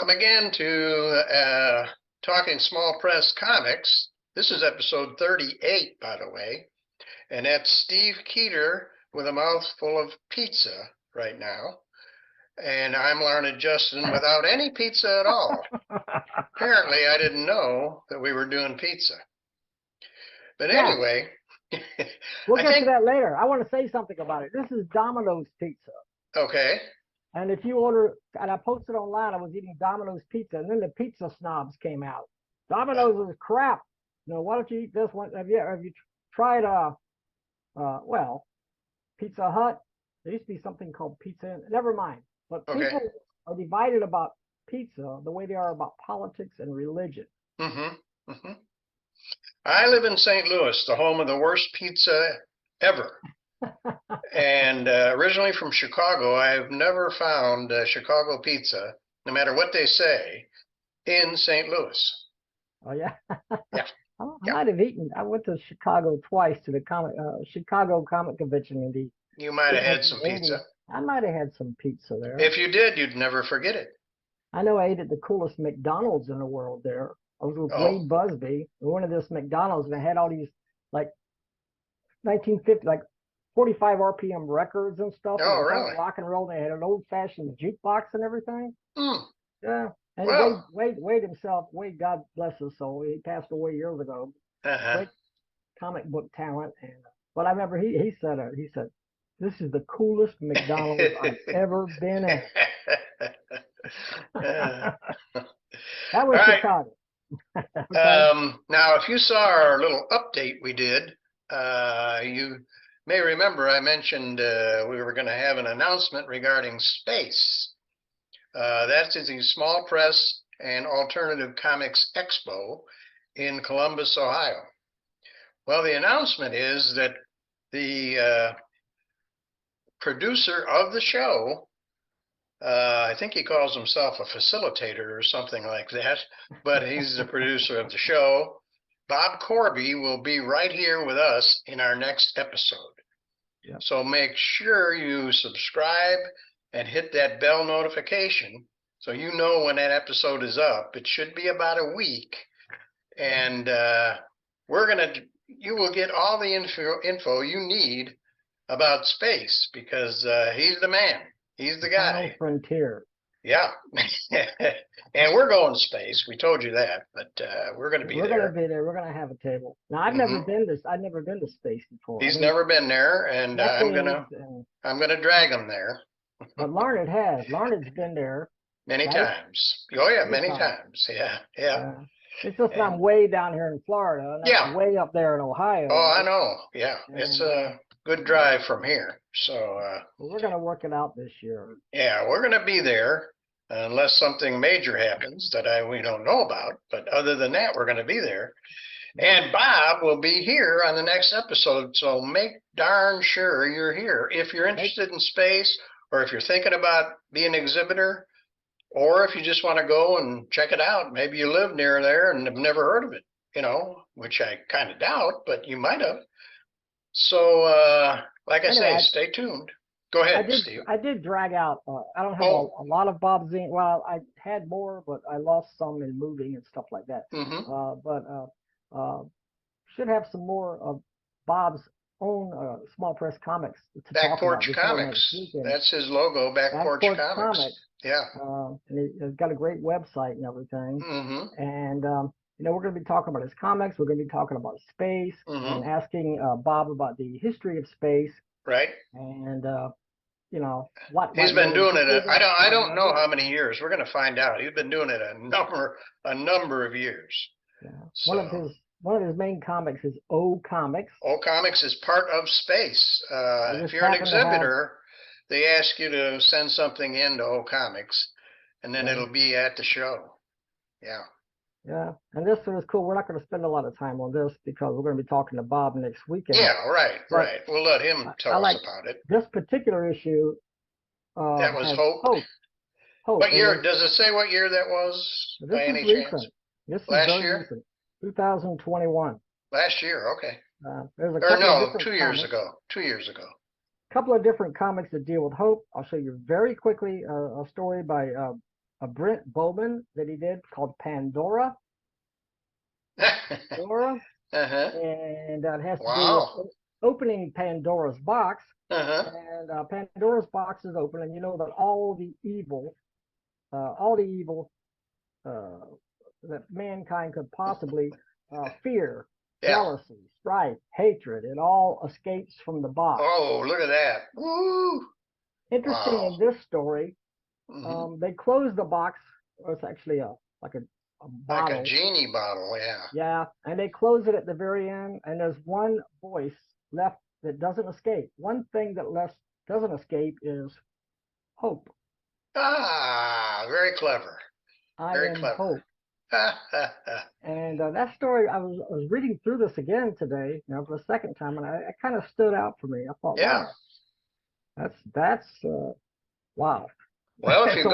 welcome again to Talking Small Press Comics. This is episode 38, by the way, and that's Steve Keeter with a mouthful of pizza right now. And I'm Larned Justin without any pizza at all. Apparently, I didn't know that we were doing pizza. But anyway, we'll get to that later. I want to say something about it. This is Domino's pizza. Okay. And if you order, and I posted online, I was eating Domino's pizza, and then the pizza snobs came out. Domino's is crap. You know, why don't you eat this one? Have you tried Pizza Hut? There used to be something called Pizza. Never mind. But people are divided about pizza the way they are about politics and religion. I live in St. Louis, the home of the worst pizza ever. And originally from Chicago, I've never found Chicago pizza, no matter what they say, in St. Louis. Oh, yeah? Yeah. I might have eaten. I went to Chicago twice to the Chicago Comic Convention. You might have had some pizza. I might have had some pizza there. If you did, you'd never forget it. I know I ate at the coolest McDonald's in the world there. I was with Wade Busby. We went to this McDonald's and they had all these like 1950, like 45 RPM records and stuff. Oh, really? Rock and roll. They had an old-fashioned jukebox and everything. Yeah. And Wade himself, God bless his soul, he passed away years ago. Great comic book talent. And but I remember he said, "This is the coolest McDonald's I've ever been in." That was Chicago. Now, if you saw our little update we did, you may remember I mentioned we were going to have an announcement regarding space. That's the Small Press and Alternative Comics Expo in Columbus, Ohio. Well, the announcement is that the producer of the show, I think he calls himself a facilitator or something like that, but he's the producer of the show. Bob Corby will be right here with us in our next episode. Yeah. So make sure you subscribe and hit that bell notification so you know when that episode is up. It should be about a week. And you will get all the info you need about space because he's the man. He's the guy. Final frontier. Yeah. And we're going to space. We told you that, but we're going to be there. We're going to be there. We're going to have a table. Now, I've never been to space before. He's never been there, and I'm gonna drag him there. But Larned has. Larned's been there. Many times. Oh, yeah, many times. Yeah. It's just I'm way down here in Florida. And I'm way up there in Ohio. Oh, I know. Yeah. And it's a good drive from here. So we're going to work it out this year. Yeah, we're going to be there unless something major happens that we don't know about. But other than that, we're going to be there. And Bob will be here on the next episode. So make darn sure you're here. If you're interested in space, or if you're thinking about being an exhibitor, or if you just want to go and check it out, maybe you live near there and have never heard of it, which I kind of doubt, but you might have. So, like I say, stay tuned. Go ahead, Steve. I did drag out, I don't have a lot of Bob zine. Well, I had more, but I lost some in moving and stuff like that. Should have some more of Bob's own small press comics to Back talk Porch about Comics. That's his logo, Back Porch Comics. Yeah. And he's got a great website and everything. And we're going to be talking about his comics. We're going to be talking about space and asking Bob about the history of space. Right. And what he's been doing it. I don't know how many years. We're going to find out. He's been doing it a number of years. Yeah. So. One of his main comics is O Comics. O Comics is part of space. If you're an exhibitor, they ask you to send something in to O Comics, and then it'll be at the show. Yeah. Yeah, and this one is cool. We're not going to spend a lot of time on this because we're going to be talking to Bob next weekend. Yeah, right. We'll let him tell us about it. This particular issue. That was Hope. What year? Does it say what year that was? This is recent. This is last year? Recent. 2021. Last year, okay. There's 2 years ago. 2 years ago. A couple of different comics that deal with hope. I'll show you very quickly a story by a Brent Bowman that he did called Pandora. Pandora. And it has to do with opening Pandora's box. And Pandora's box is open, and you know that all the evil that mankind could possibly fear, jealousy, strife, hatred, it all escapes from the box. Oh, look at that. Woo! Interesting in this story, they closed the box. It's actually like a bottle. Like a genie bottle, Yeah, and they close it at the very end, and there's one voice left that doesn't escape. One thing that doesn't escape is hope. Ah, very clever. Very clever. Hope. And that story, I was reading through this again today, for the second time, and it kind of stood out for me. I thought, wow, that's wow. Well, if you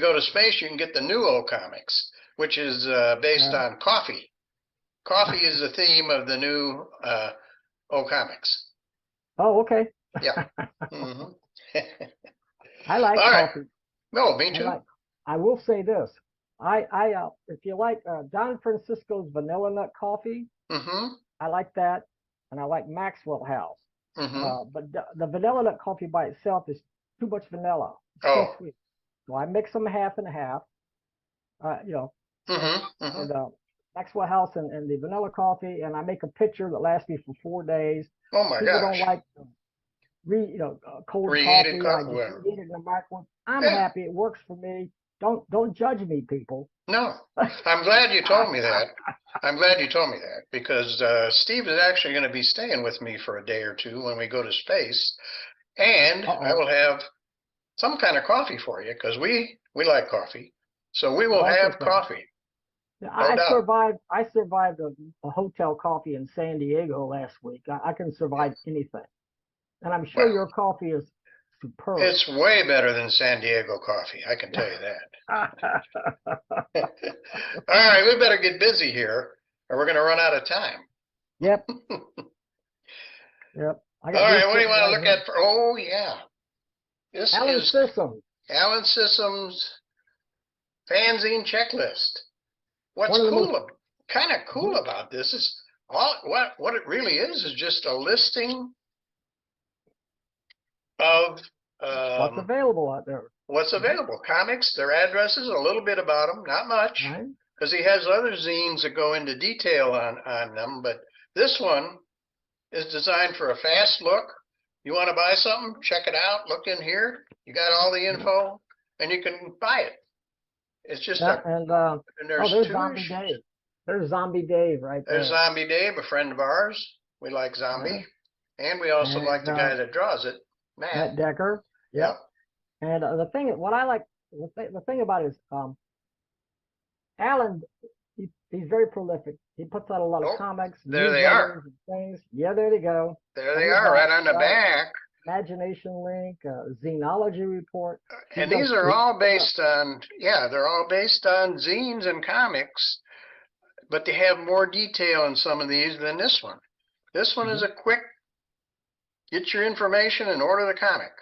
go to space, you can get the New O comics, which is based on coffee. Coffee is the theme of the New O comics. Oh, okay. Yeah. I like coffee. No, me too. I will say this. If you like Don Francisco's Vanilla Nut Coffee, I like that, and I like Maxwell House. But the Vanilla Nut Coffee by itself is too much vanilla. It's too sweet. So I mix them half and half. And Maxwell House and the vanilla coffee, and I make a pitcher that lasts me for 4 days. Oh my People gosh! Don't like cold Reheated coffee. I just reheat it in the microwave. I'm happy. It works for me. Don't judge me, people. No, I'm glad you told me that. I'm glad you told me that, because Steve is actually going to be staying with me for a day or two when we go to space, and I will have some kind of coffee for you, because we like coffee, so we will have coffee. I survived a hotel coffee in San Diego last week. I can survive anything, and I'm sure your coffee is superb. It's way better than San Diego coffee, I can tell you that. All right, we better get busy here, or we're going to run out of time. Yep. Yep. All right, what do you want to look at? Oh, yeah. This Alan Sissom. Alan Sissom's fanzine checklist. What's kind of cool about this is what it really is just a listing of what's available out there. What's available. Comics, their addresses, a little bit about them, not much, because he has other zines that go into detail on them, but this one is designed for a fast look. You want to buy something, check it out, look in here. You got all the info, and you can buy it. It's just there's Zombie Dave. There's Zombie Dave right there. There's Zombie Dave, a friend of ours. We like Zombie. And we also like the guy that draws it, Matt Decker. Yep. And the thing about it is Alan, he's very prolific. He puts out a lot of comics. There they are. Things. Yeah, there they go. There they are, right on the back. Imagination Link, Xenology Report. And these are all based on, they're all based on zines and comics, but they have more detail in some of these than this one. This one is a quick, get your information and order the comic.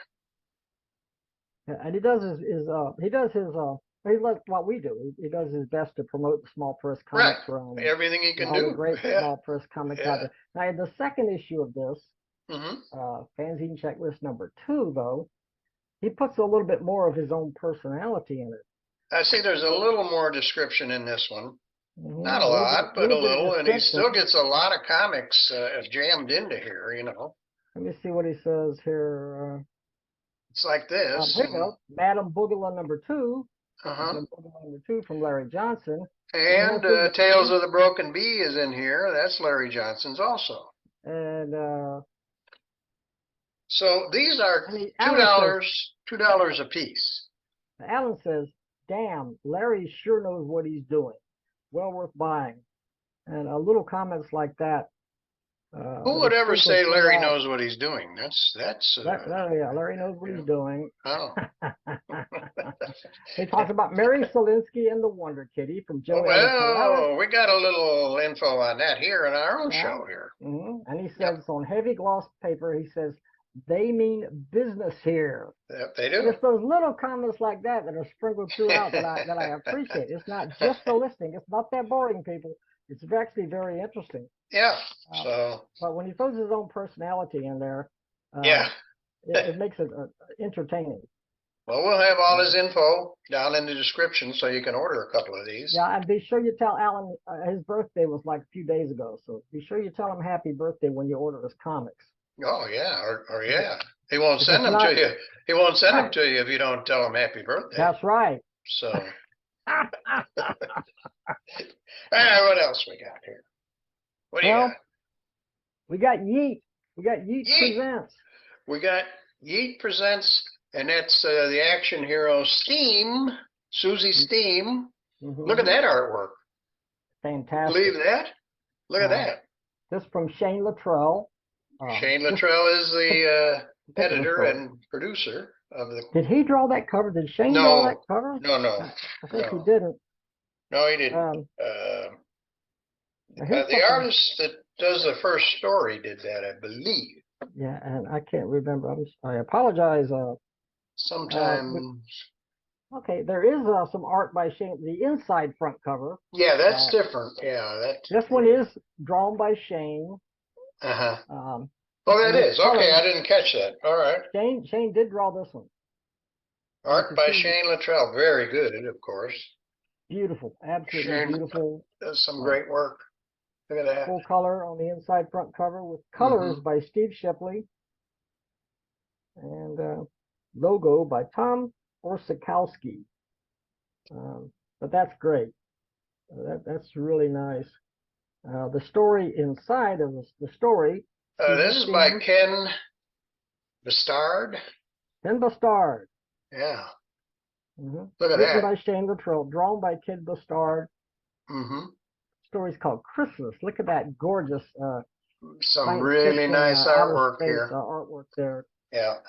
And he does he's like what we do. He does his best to promote the small press comics around. Everything he can do. Great small press comics out there. Now, the second issue of this, Fanzine Checklist number 2, though, he puts a little bit more of his own personality in it. I see there's a little more description in this one. Not a lot, but a little. And he still gets a lot of comics jammed into here, Let me see what he says here. It's like this. Here we go. Madam Boogala number 2. Madam Boogala number 2 from Larry Johnson. And Tales of the Broken Bee is in here. That's Larry Johnson's also. And so these are $2 a piece. Alan says, "Damn, Larry sure knows what he's doing. Well worth buying." And little comments like that. Who would ever say Larry knows what he's doing? Larry knows what he's doing. Oh. He talks about Mary Solinsky and the Wonder Kitty from Joe. Well, we got a little info on that here in our own show here. And he says on heavy gloss paper, he says, they mean business here. Yep, they do. It's those little comments like that are sprinkled throughout that I appreciate. It's not just the listing. It's not that boring, people. It's actually very interesting. Yeah. But when he throws his own personality in there, yeah, it makes it entertaining. Well, we'll have all his info down in the description so you can order a couple of these. Yeah, and be sure you tell Alan his birthday was like a few days ago, so be sure you tell him happy birthday when you order his comics. Oh yeah, or yeah, he won't send them to you. He won't send them to you if you don't tell him happy birthday. That's right. So, all right, what else we got here? What do you got? We got Yeet. We got Yeet Presents. We got Yeet Presents, and that's the action hero Steam, Susie Steam. Look at that artwork. Fantastic. Believe that? Look at that. This from Shane Luttrell. Shane Luttrell is the editor and producer of the. Did he draw that cover? Did Shane draw that cover? No. I think he didn't. No, he didn't. The artist that does the first story did that, I believe. Yeah, and I can't remember. I apologize. Sometimes. Okay, there is some art by Shane. The inside front cover. Yeah, that's different. Yeah, this one is drawn by Shane. Oh, that is. Okay, I didn't catch that. All right. Shane did draw this one. Art by Shane Luttrell. Very good, of course. Beautiful. Absolutely beautiful. Does some great work. Look at that. Full color on the inside front cover with colors by Steve Shipley. And logo by Tom Orzechowski. But that's great. That's really nice. The story inside of the story. This is by Ken Bastard. Ken Bastard. Yeah. Look at that. Written by Shane Luttrell, drawn by Ken Bastard. Story's called Christmas. Look at that gorgeous. Some really nice artwork here. Artwork there. Yeah.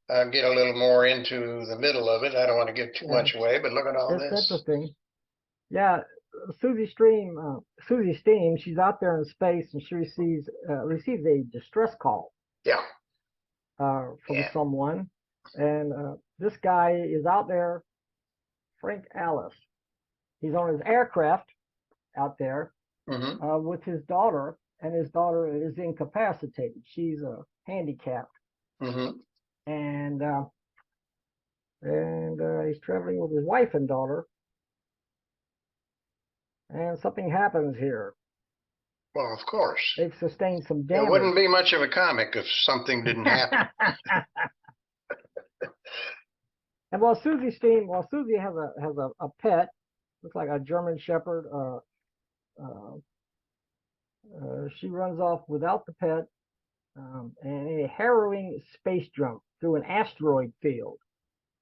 I'll get a little more into the middle of it. I don't want to give too much away, but look at all this. It's interesting. Yeah. Susie Steam, she's out there in space and she receives a distress call. Yeah. From someone. And this guy is out there, Frank Alice. He's on his aircraft out there with his daughter, and his daughter is incapacitated. She's handicapped. And he's traveling with his wife and daughter. And something happens here. Well, of course. They've sustained some damage. It wouldn't be much of a comic if something didn't happen. And Susie has a pet, looks like a German Shepherd. She runs off without the pet, and a harrowing space jump through an asteroid field.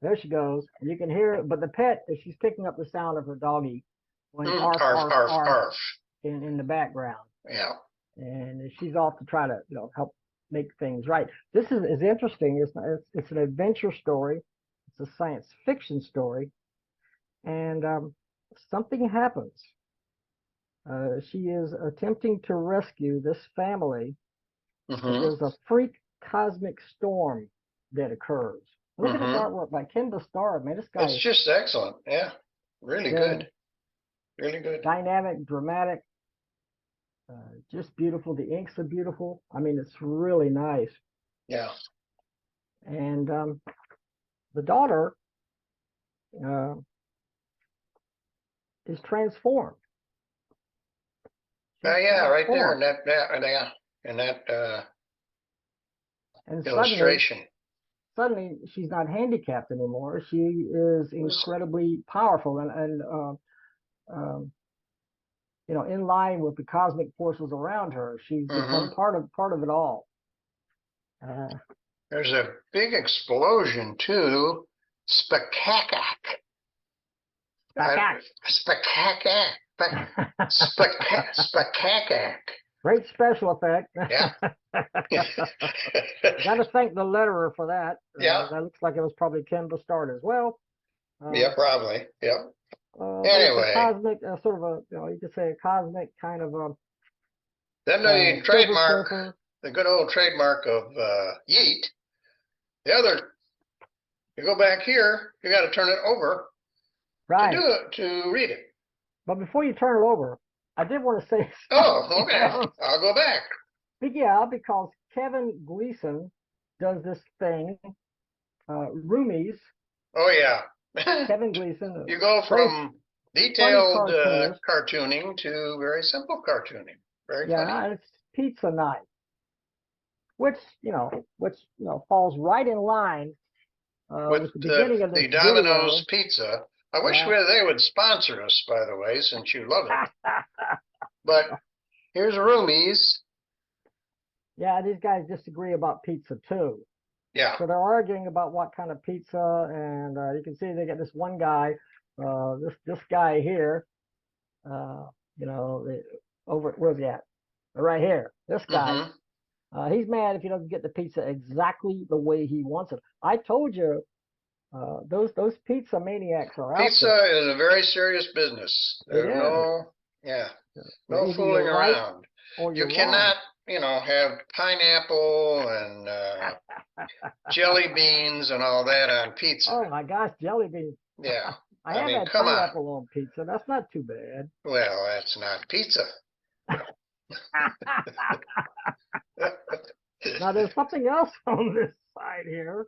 There she goes, and you can hear it, but the pet, she's picking up the sound of her doggie going arf, arf, arf in the background. Yeah. And she's off to try to help make things right. This is interesting. It's an adventure story. It's a science fiction story, and something happens. She is attempting to rescue this family. There's a freak cosmic storm that occurs. Look at this artwork by Ken Bastard, man. This guy is just excellent. Yeah, really good. Really good. Dynamic, dramatic, just beautiful. The inks are beautiful. I mean, it's really nice. Yeah. And the daughter is transformed. Yeah, right there in that illustration. Suddenly, she's not handicapped anymore. She is incredibly powerful and in line with the cosmic forces around her. She's become part of it all. There's a big explosion too. Spectacular. Great special effect. Yeah. Got to thank the letterer for that. Yeah. That looks like it was probably Ken Bastard as well. Yeah, probably. Yeah. Anyway, cosmic, sort of you could say a cosmic kind of then the trademark, the good old trademark of Yeet The other, you go back here, you got to turn it over right. to read it. But before you turn it over, I did want to say Oh, okay. I'll go back. Yeah, because Kevin Gleason does this thing, Roomies. Oh, yeah. Kevin Gleason. You go from detailed cartooning to very simple cartooning. Very funny. Yeah, it's Pizza Night, which falls right in line with the beginning of the Domino's Pizza. I wish they would sponsor us, by the way, since you love it. But here's Roomies. Yeah, these guys disagree about pizza too. Yeah. So they're arguing about what kind of pizza, and you can see they get this one guy, this guy here, over where's he at? Right here. This guy. He's mad if he doesn't get the pizza exactly the way he wants it. I told you, those pizza maniacs are out there. Pizza is a very serious business. There's no fooling around. You cannot, have pineapple and jelly beans and all that on pizza. Oh my gosh, jelly beans. Yeah. I have had pineapple on pizza. That's not too bad. Well, that's not pizza. Now there's something else on this side here.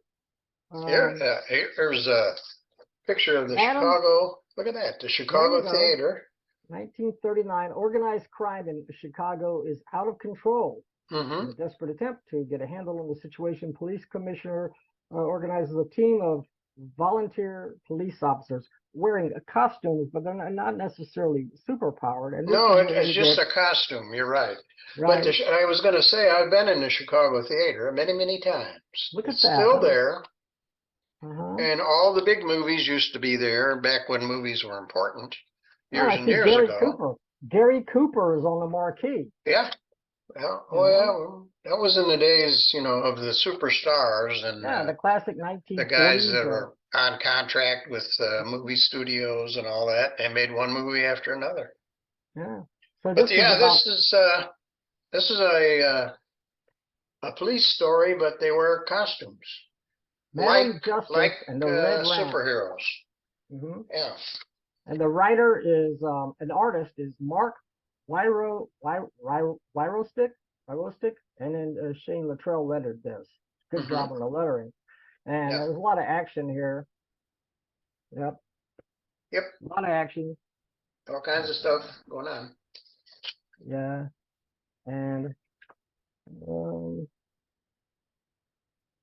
Here's a picture of the Chicago. Look at that, the Chicago Theater. 1939, organized crime in Chicago is out of control. In a desperate attempt to get a handle on the situation, police commissioner organizes a team of volunteer police officers wearing costumes, but they're not necessarily superpowered. And no, it's just a costume. You're right. But I was going to say, I've been in the Chicago Theater many, many times. Look at it's that. Still there. And all the big movies used to be there back when movies were important. Years and years ago. Gary Cooper is on the marquee. Yeah. Well, that was in the days, of the superstars and the classic 1940s. The guys that were on contract with movie studios and all that. They made one movie after another. Yeah. So this is a police story, but they wear costumes, like and the Red superheroes. Yeah. And the writer is an artist is Mark Wyrostik, and then Shane Luttrell lettered this. Good job on the lettering. And there's a lot of action here. Yep. A lot of action. All kinds of stuff going on. Yeah. And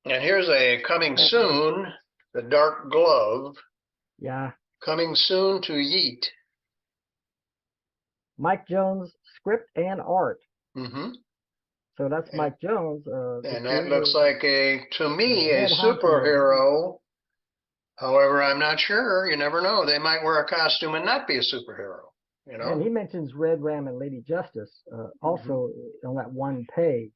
here's a coming soon, The Dark Glove. Yeah. Coming soon to Yeet. Mike Jones, script and art. So that's Mike Jones. And that looks like to me, a superhero. However, I'm not sure. You never know. They might wear a costume and not be a superhero. And he mentions Red Ram and Lady Justice also on that one page.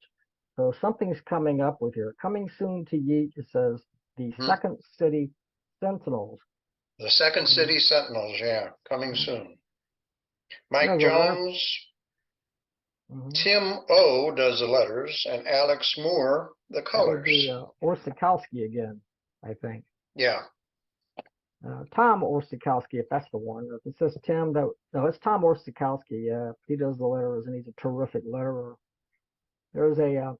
So something's coming up with here. Coming soon to Yeet, it says the Second City Sentinels. The Second City Sentinels, coming soon. Mike Jones, Tim O does the letters, and Alex Moore the colors. Orsakowski again, I think. Yeah. Tom Orsakowski, if that's the one. If it says Tim, no, it's Tom Orsakowski. Yeah, he does the letters, and he's a terrific letterer. There's a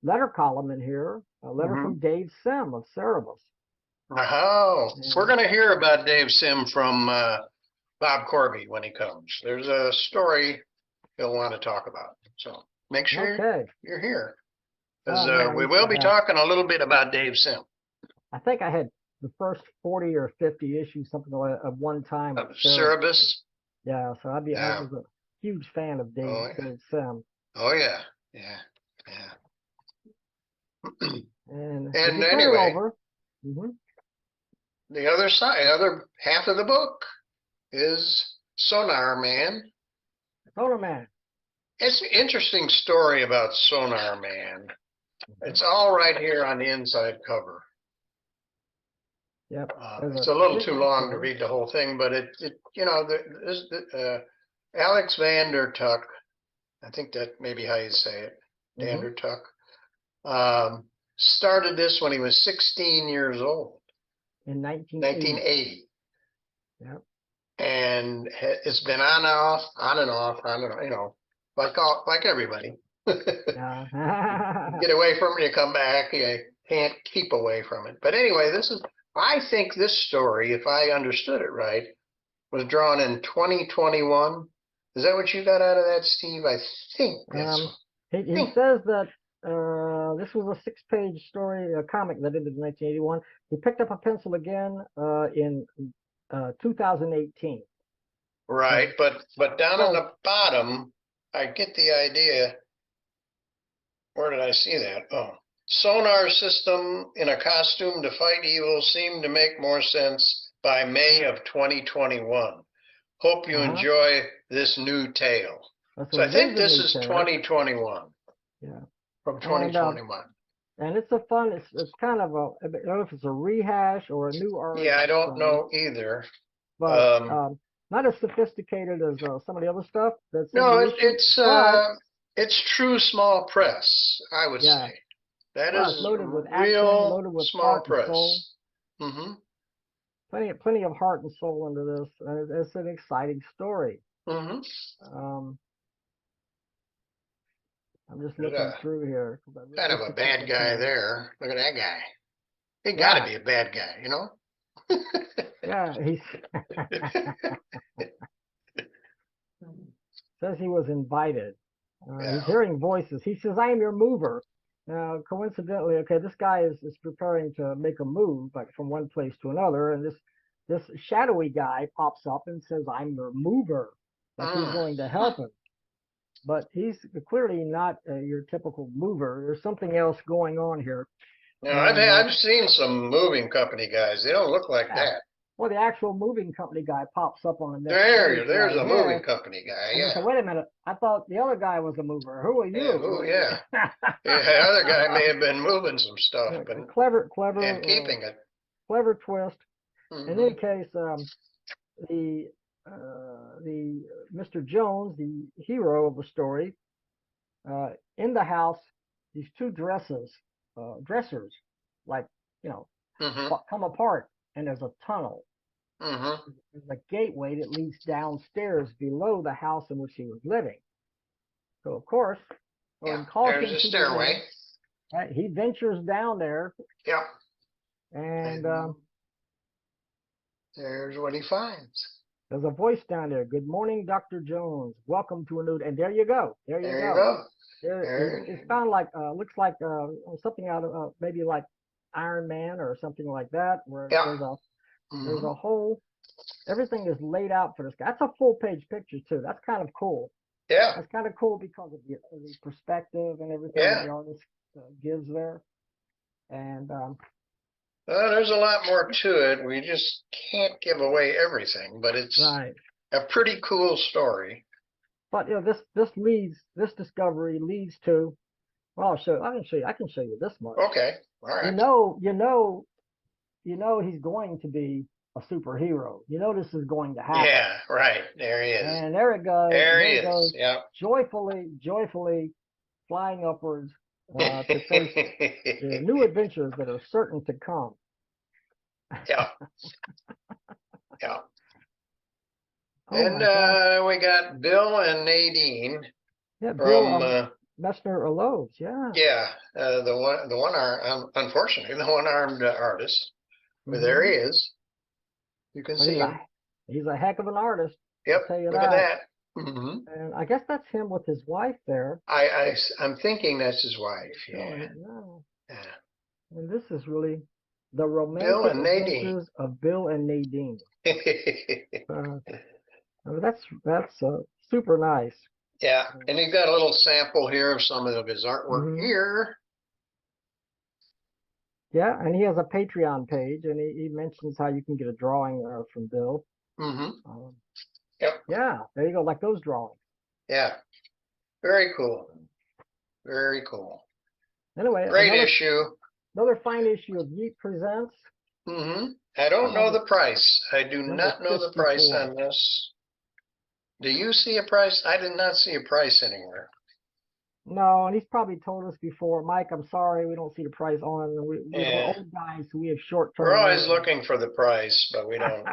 letter column in here, a letter from Dave Sim of Cerebus. Oh, we're going to hear about Dave Sim from Bob Corby when he comes. There's a story he'll want to talk about. So make sure you're here. Because we will be talking a little bit about Dave Sim. I think I had the first 40 or 50 issues, something like at one time. Of Cerebus? Yeah, so I was a huge fan of Dave Sim. Oh, yeah. And anyway, the other half of the book is Sonar Man. Sonar Man. It's an interesting story about Sonar Man. It's all right here on the inside cover. Yep. It's a little too long to read the whole thing, but Alex Vandertuck, I think that may be how you say it, Vandertuck, started this when he was 16 years old. In 1980. Yep. And it's been on and off, you know, like everybody. Get away from it, you come back, you can't keep away from it. But anyway, I think this story, if I understood it right, was drawn in 2021. Is that what you got out of that, Steve? I think that's. He says that this was a 6-page story, a comic that ended in 1981. He picked up a pencil again in 2018. Right, but down on the bottom, I get the idea. Where did I see that? Oh, sonar system in a costume to fight evil seemed to make more sense by May of 2021. Hope you enjoy this new tale. So I think this is 2021. Yeah. From 2021. And it's it's kind of I don't know if it's a rehash or a new art. Yeah, I don't know either. But not as sophisticated as some of the other stuff. No, it's true small press, I would say. That is loaded with action, real loaded with small press. Mm-hmm. Plenty of heart and soul into this. It's an exciting story. Mm-hmm. I'm just looking through here. Kind of a bad guy there. Look at that guy. He got to be a bad guy, you know? Yeah, he's says he was invited. He's hearing voices. He says, "I am your mover." Now, coincidentally, okay, this guy is preparing to make a move, like from one place to another, and this shadowy guy pops up and says, "I'm your mover." Like he's going to help him. But he's clearly not your typical mover. There's something else going on here. No, I've seen some moving company guys. They don't look like that. Well, the actual moving company guy pops up on the next page. There's a moving company guy, yeah. So wait a minute. I thought the other guy was a mover. Who are you? Yeah. The other guy may have been moving some stuff, but clever, and keeping it. Clever twist. In any case, the Mr. Jones, the hero of the story, in the house, these two dressers, like, you know, come apart, and there's a tunnel. There's a gateway that leads downstairs below the house in which he was living. So, of course, there's a stairway. Right, he ventures down there. Yeah. And there's what he finds. There's a voice down there. "Good morning, Dr. Jones. Welcome to a new..." And there you go. There you go. It's kind of like, looks like something out of maybe like Iron Man or something like that, where there's a whole, everything is laid out for this guy. That's a full-page picture, too. That's kind of cool. Yeah. That's kind of cool because of the perspective and everything the artist gives there. And there's a lot more to it. We just can't give away everything, but it's a pretty cool story. But you know, this discovery leads to, well, I can show you this much. Okay, all right. You know he's going to be a superhero. You know this is going to happen. Yeah, right. There he is. And there it goes. There he is. Yeah. Joyfully flying upwards to face the new adventures that are certain to come. Yeah. Yeah. And we got Bill and Nadine. Yeah, Bill Messner-Loebs. Yeah. Yeah, the one arm, unfortunately, the one-armed artist. But there he is. You can see him. He's a heck of an artist. Yep. I'll tell you look that. at that. And I guess that's him with his wife there. I'm thinking that's his wife. Yeah. Yeah. And this is really the romantic adventures of Bill and Nadine. That's super nice. Yeah, and you've got a little sample here of some of his artwork here. Yeah, and he has a Patreon page, and he mentions how you can get a drawing from Bill. Yep. Yeah, there you go, like those drawings. Yeah, very cool. Very cool. Anyway, great issue. Another fine issue of YEET Presents. I don't know the price. I do not know the price on this. Do you see a price? I did not see a price anywhere. No, and he's probably told us before, Mike, I'm sorry, we don't see the price on. We're old guys, so we have short-term. We're always looking for the price, but we don't.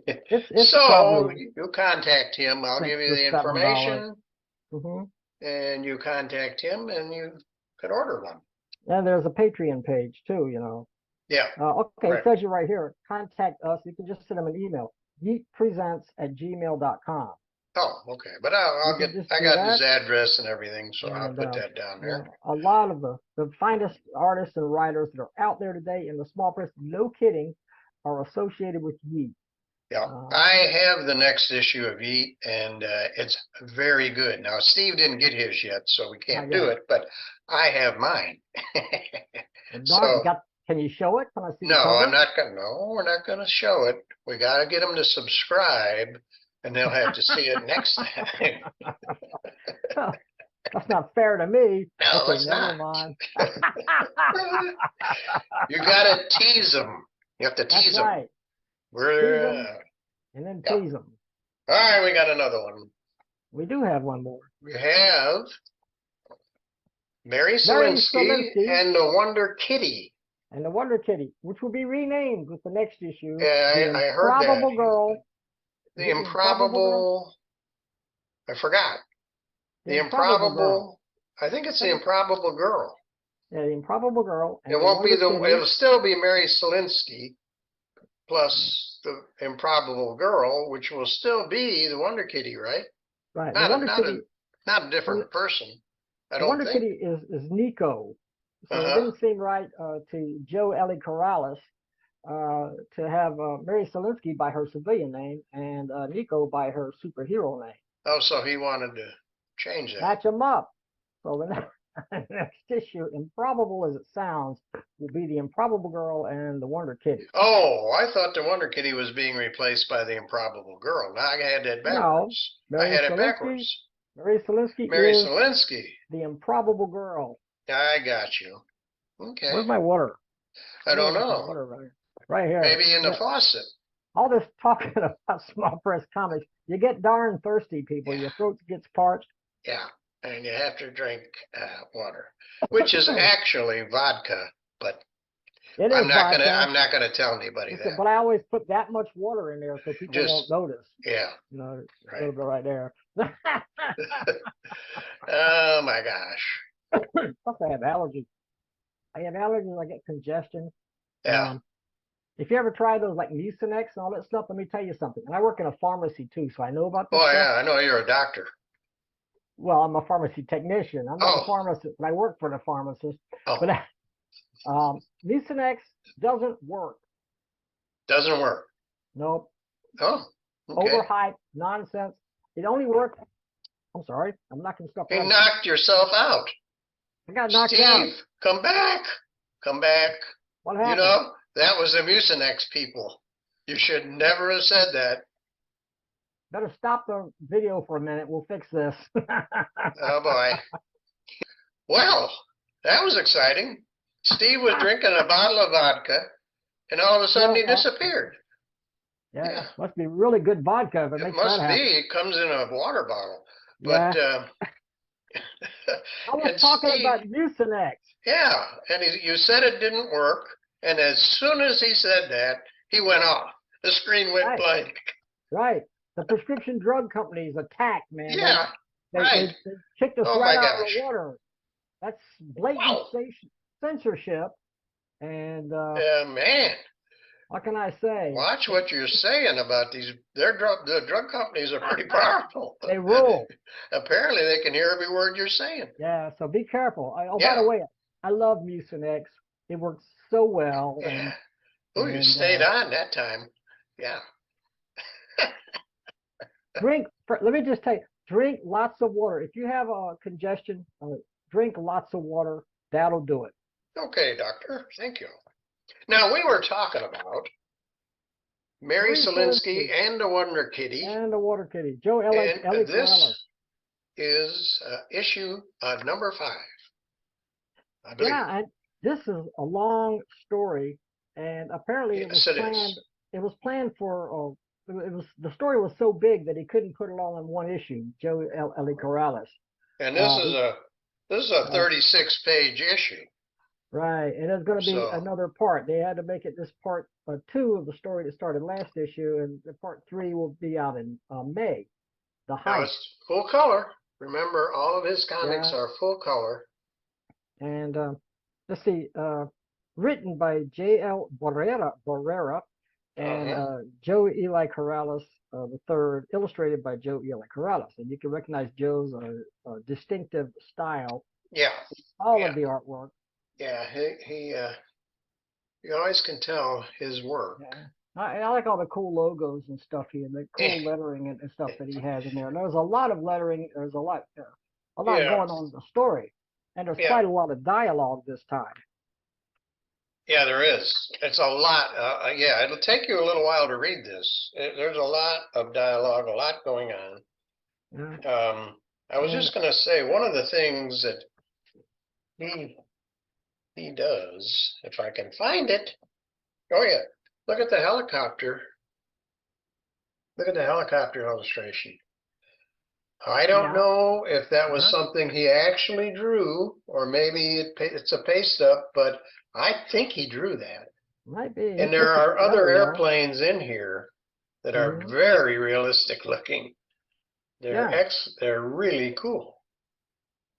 It's So you contact him. I'll give you the information, and you contact him, and you can order one. And there's a Patreon page too, you know. Yeah. Okay, it says you right here. Contact us. You can just send them an email. yeetpresents@gmail.com. Oh, okay. But I got his address and everything, so I'll put that down there. A lot of the finest artists and writers that are out there today in the small press, no kidding, are associated with YEET. Yeah, I have the next issue of YEET, and it's very good. Now, Steve didn't get his yet, so we can't do it, but I have mine. So, can you show it? Can I see? No, I'm not gonna. No, we're not gonna show it. We got to get them to subscribe, and they'll have to see it next time. That's not fair to me. No, okay, it's never not. mind. You got to tease them. You have to tease them. Right. And then tease them. All right, we got another one. We do have one more. We have Mary Solinsky and the Wonder Kitty. And the Wonder Kitty, which will be renamed with the next issue. Yeah, I heard that. Improbable Girl. The Improbable. I forgot. The Improbable. I think it's the Improbable Girl. Yeah, the Improbable Girl. It won't be the. It'll still be Mary Solinsky, plus the Improbable Girl, which will still be the Wonder Kitty, right? Right. Not a different person. I don't think. Wonder Kitty is Nico. So it didn't seem right to Ely Carrales to have Mary Solinsky by her civilian name and Nico by her superhero name. Oh, so he wanted to change that. Match them up. So the next issue, improbable as it sounds, will be the Improbable Girl and the Wonder Kitty. Oh, I thought the Wonder Kitty was being replaced by the Improbable Girl. Now I had that backwards. No, I had it backwards. Mary Solinsky is the Improbable Girl. I got you. Okay. Where's my water? I don't know. Water right here. Maybe in the faucet. All this talking about small press comics, you get darn thirsty, people. Your throat gets parched. Yeah, and you have to drink water, which is actually vodka, but I'm not gonna tell anybody that. But I always put that much water in there so people won't notice. Yeah. You know, a little bit right there. Oh my gosh. Plus I have allergies. I have allergies, I get congestion. Yeah. If you ever try those like Mucinex and all that stuff, let me tell you something. And I work in a pharmacy too, so I know about this stuff. Yeah, I know you're a doctor. Well, I'm a pharmacy technician. I'm not a pharmacist, but I work for the pharmacist. But Mucinex doesn't work. Doesn't work? Nope. Oh, okay. Overhyped, nonsense. It only works. I'm sorry. I'm knocking stuff out. You knocked yourself out. I got knocked out. Steve, come back. Come back. What happened? You know, that was the Mucinex people. You should never have said that. Better stop the video for a minute. We'll fix this. Oh, boy. Well, that was exciting. Steve was drinking a bottle of vodka, and all of a sudden he disappeared. Yeah, must be really good vodka. It must be. It comes in a water bottle. But I was talking about Mucinex. Yeah, and you said it didn't work, and as soon as he said that, he went off. The screen went blank. Right. The prescription drug companies attacked, man. Yeah, they kicked us right out of the water. That's blatant censorship. And man, what can I say? Watch what you're saying about these. The drug companies are pretty powerful. They rule. Apparently, they can hear every word you're saying. Yeah, so be careful. By the way, I love Mucinex. It works so well. Yeah. You stayed on that time. Yeah. Let me just tell you, drink lots of water. If you have a congestion, drink lots of water. That'll do it. Okay, doctor. Thank you. Now, we were talking about Mary Solinsky and the Wonder Kitty. And the Wonder Kitty. Ely Carrales. This is issue number 5, I believe. Yeah, and this is a long story, and apparently it was planned for. The story was so big that he couldn't put it all in one issue. Ely Carrales. And this is This is a 36-page issue. Right, and there's going to be another part. They had to make it this part 2 of the story that started last issue, and the part 3 will be out in May. The Heist. Now it's full color. Remember, all of his comics are full color. And let's see, written by J.L. Barrera and Joe Ely Carrales III, illustrated by Joe Ely Carrales. And you can recognize Joe's distinctive style. Yeah. All of the artwork. Yeah, you always can tell his work. Yeah. I like all the cool logos and stuff here, the cool lettering and stuff that he has in there. And there's a lot of lettering. There's a lot going on in the story, and there's quite a lot of dialogue this time. Yeah, there is. It's a lot. Yeah, it'll take you a little while to read this. There's a lot of dialogue, a lot going on. Yeah. I was just going to say, one of the things that he does, if I can find it. Oh yeah, look at the helicopter. Look at the helicopter illustration. I don't know if that was something he actually drew, or maybe it's a paste up, but I think he drew that. Might be. And there are other airplanes in here that are very realistic looking. They're really cool.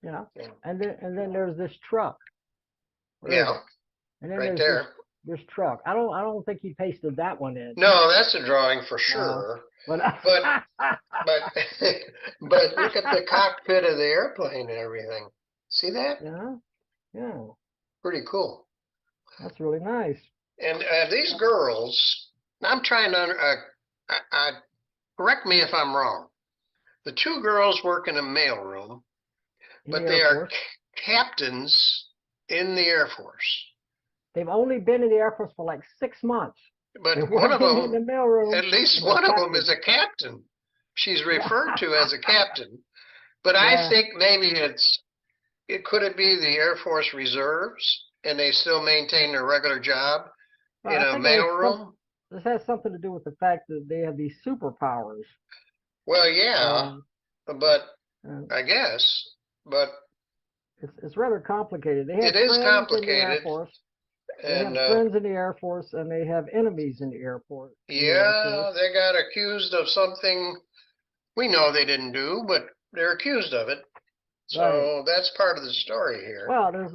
Yeah. And then there's this truck. Yeah. And then right there. This truck. I don't think he pasted that one in. No, that's a drawing for sure. But look at the cockpit of the airplane and everything. See that? Yeah. Pretty cool. That's really nice. And these girls, I'm trying to correct me if I'm wrong. The 2 girls work in a mailroom, but they are captains in the Air Force. They've only been in the Air Force for like 6 months. But one of them, at least one of them is a captain. She's referred to as a captain. But I think maybe could it be the Air Force Reserves and they still maintain their regular job in a mailroom? This has something to do with the fact that they have these superpowers. Well, yeah, but I guess, but it's rather complicated. It is complicated. They have friends in the Air Force, and they have enemies in the airport. Yeah, they got accused of something we know they didn't do, but they're accused of it. So that's part of the story here. Well, there's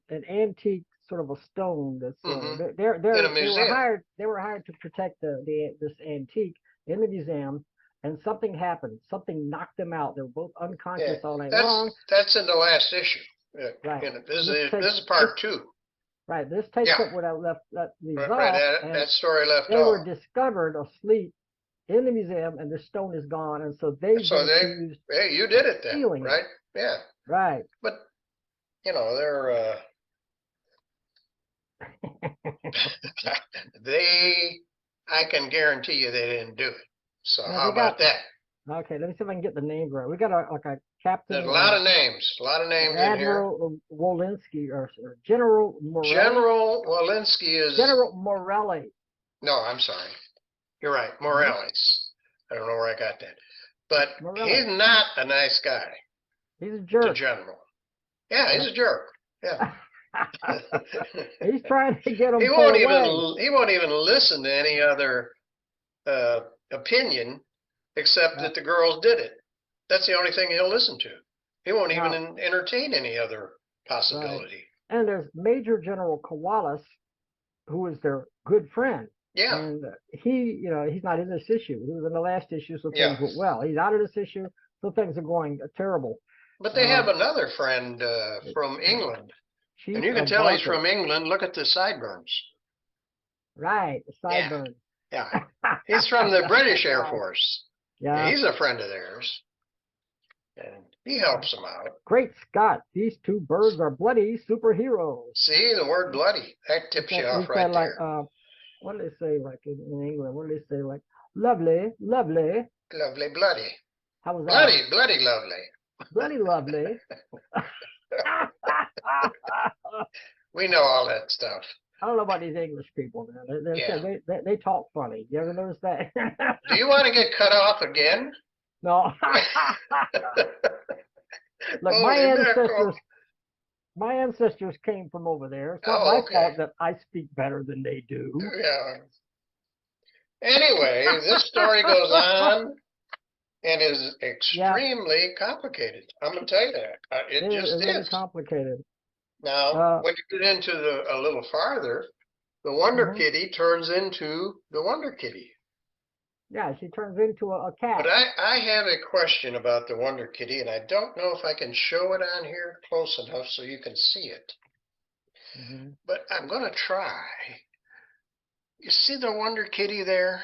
an antique sort of a stone that's in a museum. They were hired to protect this antique in the museum, and something happened. Something knocked them out. They were both unconscious all night long. That's in the last issue. Right. This is part 2. Right. This takes up where that leaves off. That story left off. They were discovered asleep in the museum, and the stone is gone, and so they hey, you did it then, right? Yeah. Right. But they're I can guarantee you they didn't do it. So how about that? Okay, let me see if I can get the names right. We got a captain. There's a lot of names. A lot of names in here. Admiral Wolinski or General Morelli. General Wolinski is General Morelli. No, I'm sorry. You're right. Morelli's. I don't know where I got that. But he's not a nice guy. He's a jerk. The general. Yeah, he's a jerk. Yeah. He's trying to get him. He won't even listen to any other opinion except that the girls did it. That's the only thing he'll listen to. He won't even entertain any other possibility. Right. And there's Major General Corrales, who is their good friend. Yeah. And he's not in this issue. He was in the last issue, so things went well. He's out of this issue, so things are going terrible. But they have another friend from England. And you can tell he's from England. Look at the sideburns. Right, the sideburns. Yeah. He's from the British Air Force. Yeah. He's a friend of theirs. And he helps them out. Great Scott, these 2 birds are bloody superheroes. See, the word bloody. That tips you off right there. What do they say, like in England? What do they say, like, lovely, lovely? Lovely, bloody. How was that? Bloody, lovely. Bloody, lovely. We know all that stuff. I don't know about these English people, man. They talk funny. You ever notice that? Do you want to get cut off again? No. Look, my ancestors came from over there. It's not my fault that I speak better than they do. Yeah. Anyway, this story goes on and is extremely complicated. I'm going to tell you that. It just is. Really complicated. Now, when you get into a little farther, the Wonder Kitty turns into the Wonder Kitty. Yeah, she turns into a cat. But I have a question about the Wonder Kitty, and I don't know if I can show it on here close enough so you can see it. But I'm going to try. You see the Wonder Kitty there?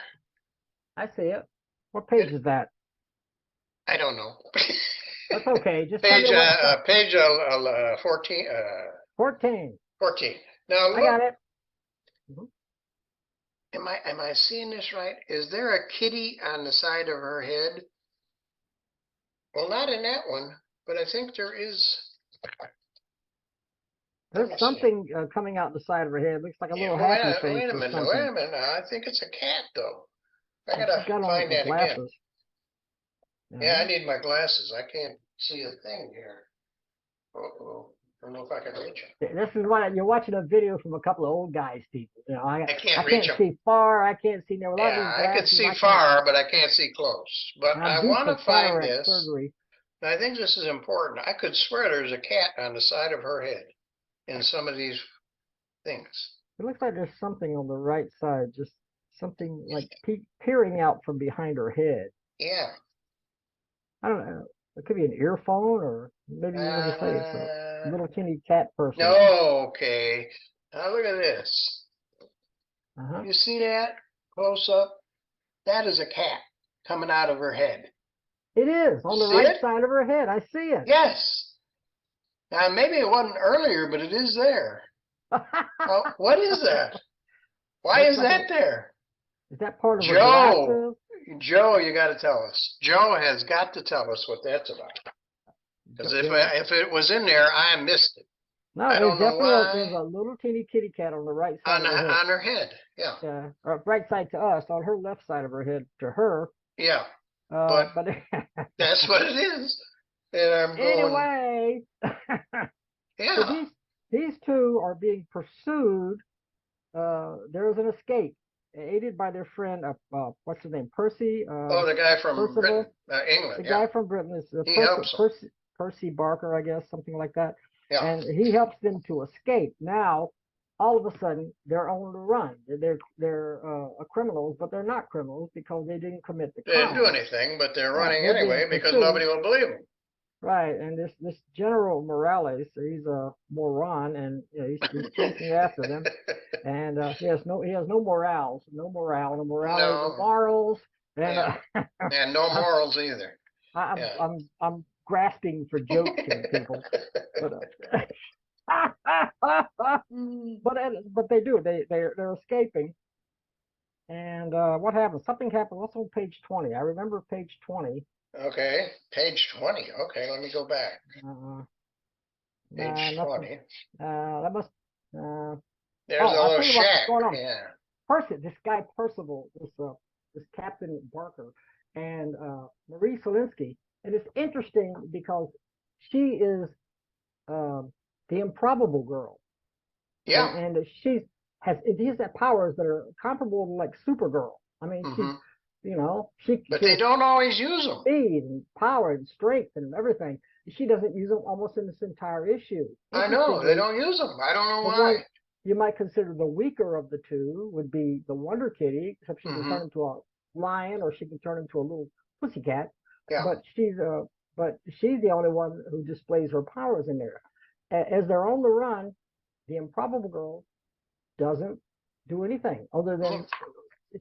I see it. What page is that? I don't know. That's okay. Just page 14. 14. 14. Now look, I got it. Am I seeing this right? Is there a kitty on the side of her head? Well, not in that one, but I think there is. There's something coming out the side of her head. Looks like a little happy face. Wait a minute. I think it's a cat, though. I gotta find that again. Yeah, I need my glasses. I can't see a thing here. Uh-oh. I don't know if I can reach it. This is why you're watching a video from a couple of old guys, people. You know, I can't see far. I can't see near. Yeah, I can see far, but I can't see close. But I want to find this. Surgery. And I think this is important. I could swear there's a cat on the side of her head in some of these things. It looks like there's something on the right side, just something like peering out from behind her head. Yeah. I don't know. It could be an earphone, or maybe you want to say it's a little teeny cat person. No, okay. Now look at this. You see that close up? That is a cat coming out of her head. It is on the right side of her head. I see it. Yes. Now maybe it wasn't earlier, but it is there. What is that? Why is that there? Is that part of her glasses? Joe, you got to tell us. Joe has got to tell us what that's about. Because if it was in there, I missed it. No, there's a little teeny kitty cat on the right side of her head. On her head, yeah. Yeah, right side to us, on her left side of her head to her. Yeah, but that's what it is. And I'm going, anyway, yeah. So these two are being pursued. There is an escape, aided by their friend, what's his name, Percy? The guy from Britain, England. The guy from Britain is Percy Barker, I guess, something like that. Yeah. And he helps them to escape. Now, all of a sudden, they're on the run. They're criminals, but they're not criminals because they didn't commit the crime. They didn't do anything, but they're running anyway because nobody will believe them. Right, and this General Morales, he's a moron, and he's chasing after them, and he has no morals, no morals, and and no morals either. I'm grasping for jokes here, people, but they do. They're escaping, and what happens? Something happened. What's on page 20? I remember page 20. Okay, page 20. Okay, let me go back. Page 20. That must. There's a little shack. Yeah. Percy, this guy Percival, this Captain Barker, and Marie Solinsky, and it's interesting because she is the improbable girl. Yeah. And she has powers that are comparable to like Supergirl. I mean, she's. But they don't always use them. Speed and power and strength and everything. She doesn't use them almost in this entire issue. I know, they don't use them. I don't know why. You might consider the weaker of the two would be the Wonder Kitty, except she can turn into a lion or she can turn into a little pussycat. Yeah. But she's the only one who displays her powers in there. As they're on the run, the improbable girl doesn't do anything other than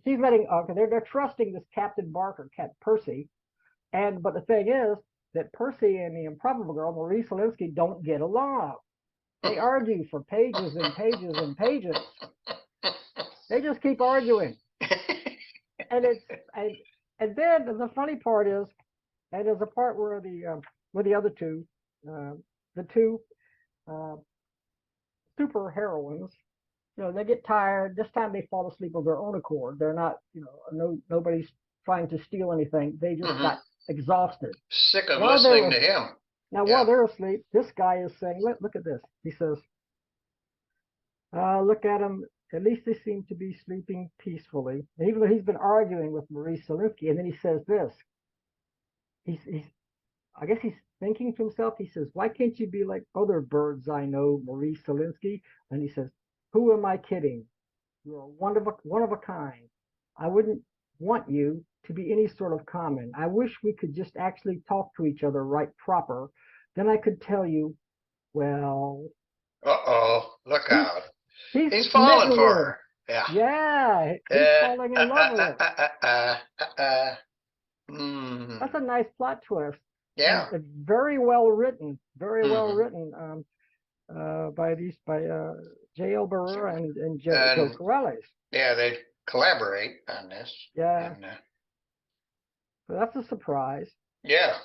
she's letting they're trusting this Captain Barker, Percy, but the thing is that Percy and the improbable girl Marie Solinsky don't get along. They argue for pages and pages and pages. They just keep arguing, and then the funny part is, and there's a part where the other two, the two super heroines. They get tired. This time they fall asleep of their own accord. They're not, nobody's trying to steal anything. They just got exhausted. Sick of listening to him. Now, while they're asleep, this guy is saying, look at this. He says, look at them. At least they seem to be sleeping peacefully. And even though he's been arguing with Marie Solinsky, and then he says this. I guess he's thinking to himself. He says, why can't you be like other birds I know, Marie Solinsky? And he says, who am I kidding? You're one of a kind. I wouldn't want you to be any sort of common. I wish we could just actually talk to each other right proper. Then I could tell you, well... Uh-oh, look out. He's falling for her. Yeah. Yeah, he's falling in love with her. That's a nice plot twist. Yeah. And very well written. Very well written by J.L. Barrera and Joe Carrales. Yeah, they collaborate on this. Yeah. And, so that's a surprise. Yeah.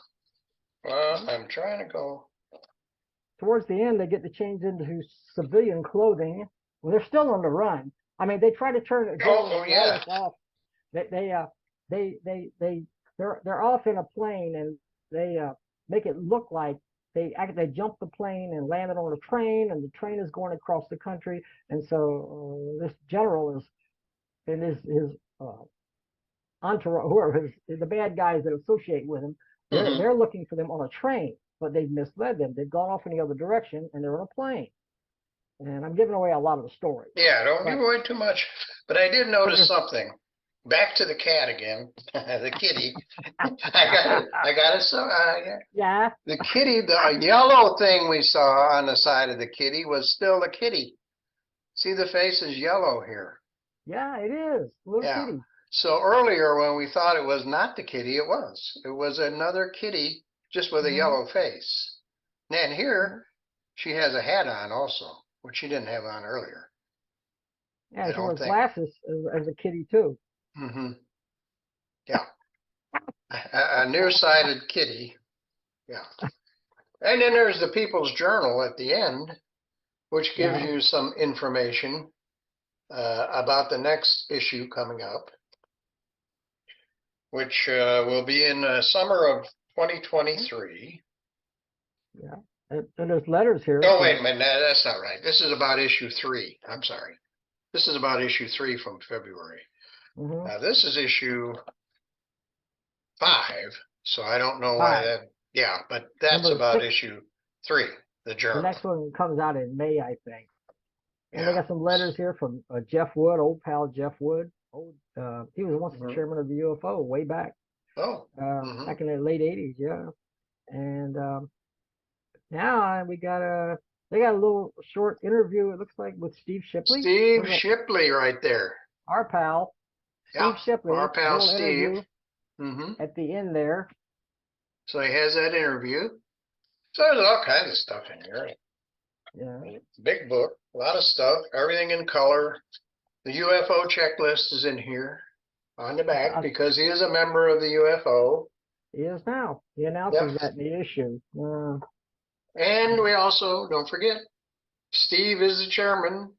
Well, I'm trying to go. Towards the end, they get to change into civilian clothing. Well, they're still on the run. I mean, they try to turn it off. They're off in a plane, and they make it look like they jumped the plane and landed on a train, and the train is going across the country. And so this general is, and his entourage, whoever the bad guys that associate with him, they're looking for them on a train, but they've misled them. They've gone off in the other direction, and they're on a plane. And I'm giving away a lot of the story. Yeah, don't give away too much. But I did notice something. Back to the cat again, the kitty. I got it. Yeah. The kitty, the yellow thing we saw on the side of the kitty was still the kitty. See, the face is yellow here. Yeah, it is. Little kitty. So earlier when we thought it was not the kitty, it was. It was another kitty just with a yellow face. And here, she has a hat on also, which she didn't have on earlier. Yeah, she wears glasses as a kitty too. Yeah. A nearsighted kitty. Yeah. And then there's the People's Journal at the end, which gives you some information about the next issue coming up, which will be in summer of 2023. Yeah. And there's letters here. Oh, wait a minute. No, that's not right. This is about issue 3. I'm sorry. This is about issue 3 from February. Now, this is issue 5, so I don't know why that. Yeah, but that's about issue 3, the journal. The next one comes out in May, I think. And they got some letters here from Jeff Wood, old pal Jeff Wood. He was once the chairman of the UFO way back. Oh. Back in the late 80s, yeah. And now they got a little short interview, it looks like, with Steve Shipley. Steve Shipley right there. Our pal. Steve Shipley. Our pal Steve. At the end there. So he has that interview. So there's all kinds of stuff in here. Yeah. Big book, a lot of stuff, everything in color. The UFO checklist is in here on the back because he is a member of the UFO. He is now. He announces that in the issue. And we also, don't forget, Steve is the chairman,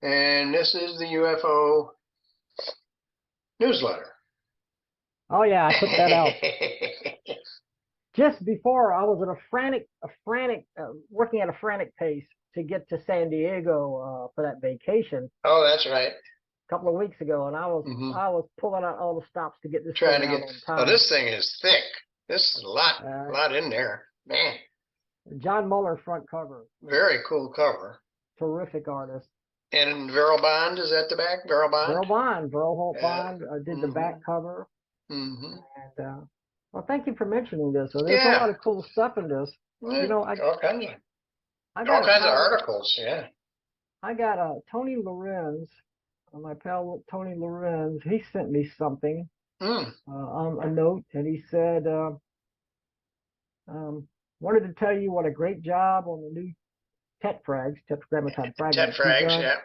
and this is the UFO newsletter. Oh yeah, I put that out. Just before, I was at working at a frantic pace to get to San Diego for that vacation. Oh, that's right. A couple of weeks ago, and I was pulling out all the stops to get this thing out on time. Oh, this thing is thick. This is a lot in there, man. John Muller front cover. Very cool cover. Terrific artist. And Verl Bond is at the back. Verl Bond. Verl Holt Bond did the back cover. And well, thank you for mentioning this. So there's a lot of cool stuff in this. You know, all kinds of articles. Yeah. I got Tony Lorenz, my pal Tony Lorenz. He sent me something on a note, and he said, wanted to tell you what a great job on the new tetragrammaton fragments. Yeah.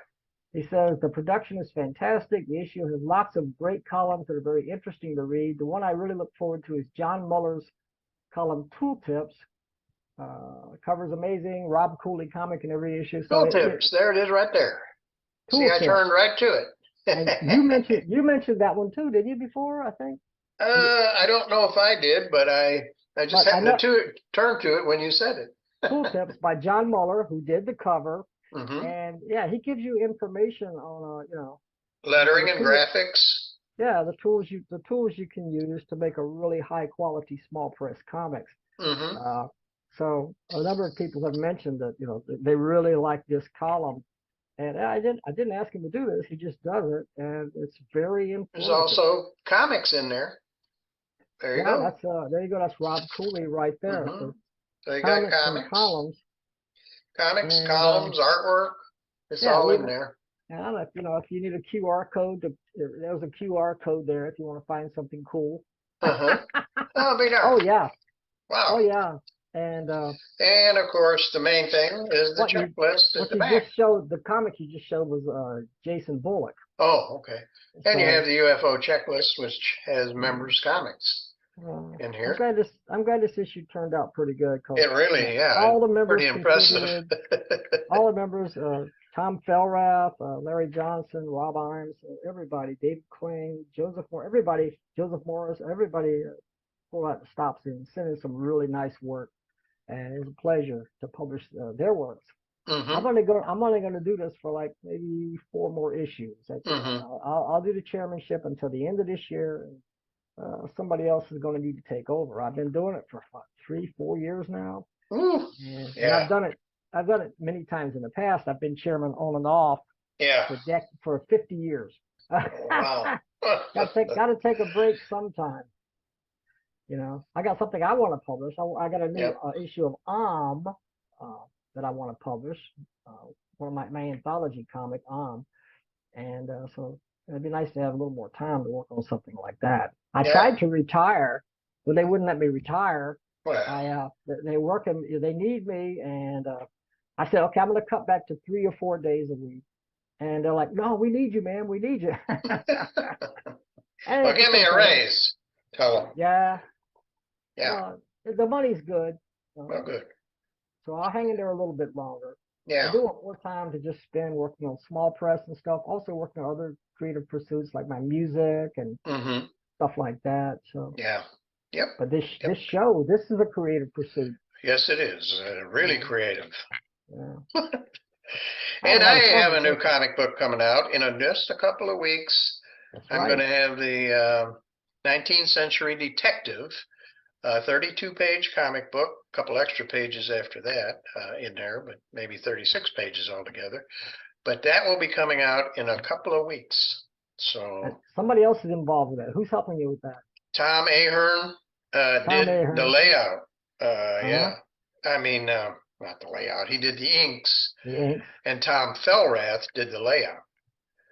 He says the production is fantastic. The issue has lots of great columns that are very interesting to read. The one I really look forward to is John Muller's column Tooltips. Cover's amazing. Rob Cooley comic in every issue. So Tooltips, there it is right there. See, I turned right to it. And you mentioned that one too, didn't you, before, I think? I don't know if I did, but I I just happened to turn to it when you said it. Tooltips by John Muller, who did the cover. Mm-hmm. And yeah, he gives you information on, lettering and graphics. Yeah, the tools you can use to make a really high quality small press comics. Mm-hmm. So a number of people have mentioned that they really like this column, and I didn't ask him to do this. He just does it, and it's very informative. There's also comics in there. There you go. That's there you go. That's Rob Cooley right there. Mm-hmm. So you got comics and columns. Comics, and, columns, artwork. It's all in there. And if you need a QR code, there's a QR code there if you want to find something cool. Oh, oh yeah. Wow. Oh yeah. And of course the main thing is the checklist at the back. The comic you just showed was Jason Bullock. Oh, okay. And you have the UFO checklist, which has members' comics in here. I'm glad this issue turned out pretty good. It really, all the members pretty impressive. All the members, Tom Felrath, Larry Johnson, Rob Imes, everybody, Dave Kling, Joseph Morris, everybody pulled out the stops and sent in some really nice work. And it's a pleasure to publish their works. Mm-hmm. I'm only going to do this for like maybe 4 more issues. I'll do the chairmanship until the end of this year. Somebody else is going to need to take over. I've been doing it for 3-4 years now. And I've done it many times in the past. I've been chairman on and off for 50 years. Wow. Got to take a break sometime. I got something I want to publish. I got a new issue of that I want to publish. One of my anthology comic, and so it'd be nice to have a little more time to work on something like that. I tried to retire, but they wouldn't let me retire. Wow. They need me, and I said, okay, I'm going to cut back to 3 or 4 days a week. And they're like, no, we need you, man. We need you. Well, give me a raise. Tell them. Yeah. Yeah. The money's good. Well, good. So I'll hang in there a little bit longer. Yeah. I do want more time to just spend working on small press and stuff. Also working on other creative pursuits like my music and stuff like that. So yeah. Yep. But this show, this is a creative pursuit. Yes, it is. Really creative. Yeah. And I have a new comic book coming out in just a couple of weeks. I'm going to have the 19th Century Detective, 32-page comic book, a couple extra pages after that in there, but maybe 36 pages altogether. But that will be coming out in a couple of weeks. So somebody else is involved with that. Who's helping you with that? Tom Ahern did the layout. Yeah. I mean, not the layout. He did the inks. And Tom Felrath did the layout.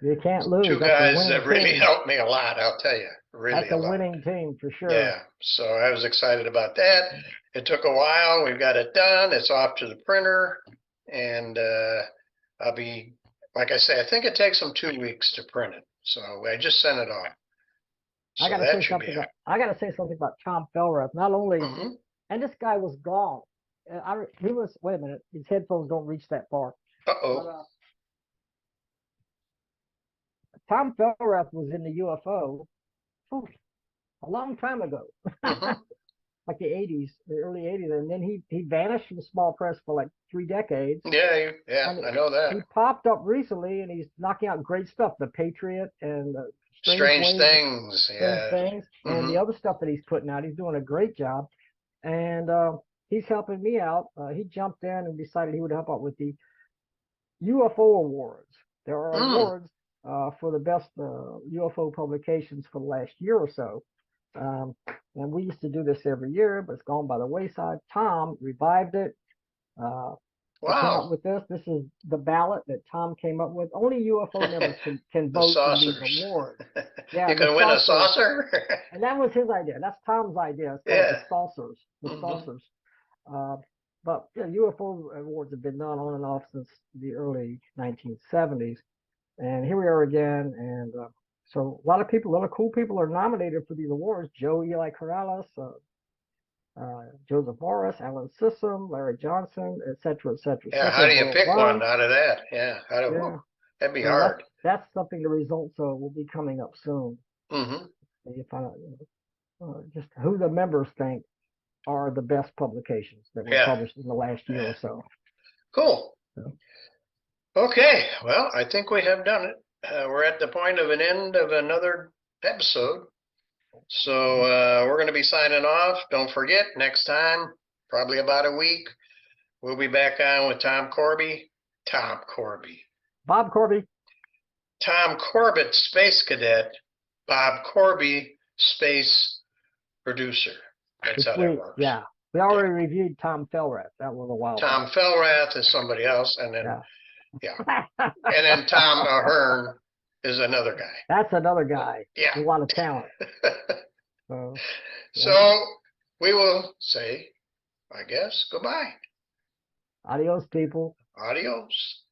You can't lose. 2 guys that really helped me a lot, I'll tell you. Really That's a winning team for sure. Yeah. So I was excited about that. It took a while. We've got it done. It's off to the printer. And I'll be, like I say, I think it takes them 2 weeks to print it. So I just sent it off. So I gotta say something about Tom Felrath. Not only, and this guy was gone. He was. Wait a minute. His headphones don't reach that far. Uh-oh. But, Tom Felrath was in the UFO a long time ago, like the 80s, the early 80s, and then he vanished from the small press for like 3 decades. Yeah, I know that. He popped up recently, and he's knocking out great stuff. The Patriot and Strange Things, and the other stuff that he's putting out. He's doing a great job, and he's helping me out. He jumped in and decided he would help out with the UFO awards. There are awards for the best UFO publications for the last year or so. And we used to do this every year, but it's gone by the wayside. Tom revived it. Came up with this. This is the ballot that Tom came up with. Only UFO members can vote for these awards. Yeah, you can win a saucer. And that was his idea. That's Tom's idea. It's called the saucers. The saucers. But UFO awards have been done on and off since the early 1970s. And here we are again. And so a lot of cool people are nominated for these awards. Ely Carrales, Joseph Morris, Alan Sissom, Larry Johnson, et cetera, et cetera. Yeah, how do you pick one out of that? Yeah, that'd be hard. That's something the results will be coming up soon. You find out just who the members think are the best publications that were published in the last year or so. Cool. Okay, well, I think we have done it. We're at the point of an end of another episode. So we're going to be signing off. Don't forget, next time, probably about a week, we'll be back on with Bob Corby. Tom Corbett, Space Cadet. Bob Corby, Space Producer. That's how that works. Yeah. We already reviewed Tom Fellrath. That was a while ago. Tom Fellrath is somebody else. And then, and then Tom Ahern is another guy. That's another guy. Yeah. A lot of talent. So we will say, I guess, goodbye. Adios, people. Adios.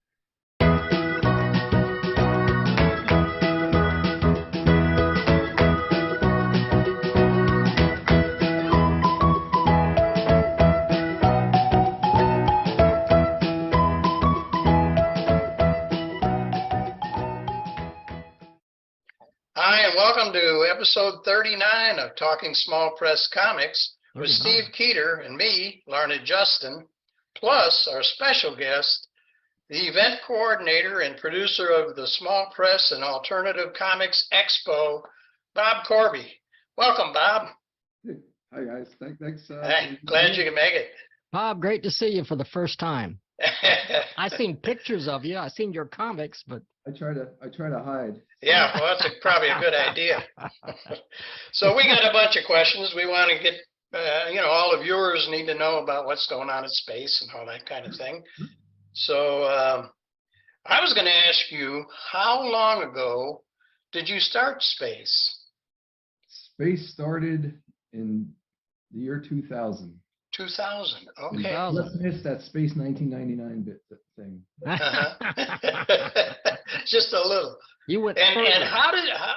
Hi, and welcome to episode 39 of Talking Small Press Comics with Steve Keeter and me, Larned Justin, plus our special guest, the event coordinator and producer of the Small Press and Alternative Comics Expo, Bob Corby. Welcome, Bob. Hey. Hi, guys. Thanks. Hey, glad you can make it. Bob, great to see you for the first time. I've seen pictures of you. I've seen your comics, but I try to hide. Yeah, well, that's probably a good idea. So we got a bunch of questions. We want to get, all the viewers need to know about what's going on in space and all that kind of thing. So I was going to ask you, how long ago did you start space? Space started in the year 2000. 2000, okay. Let's miss that Space 1999 bit thing. Just a little. You went and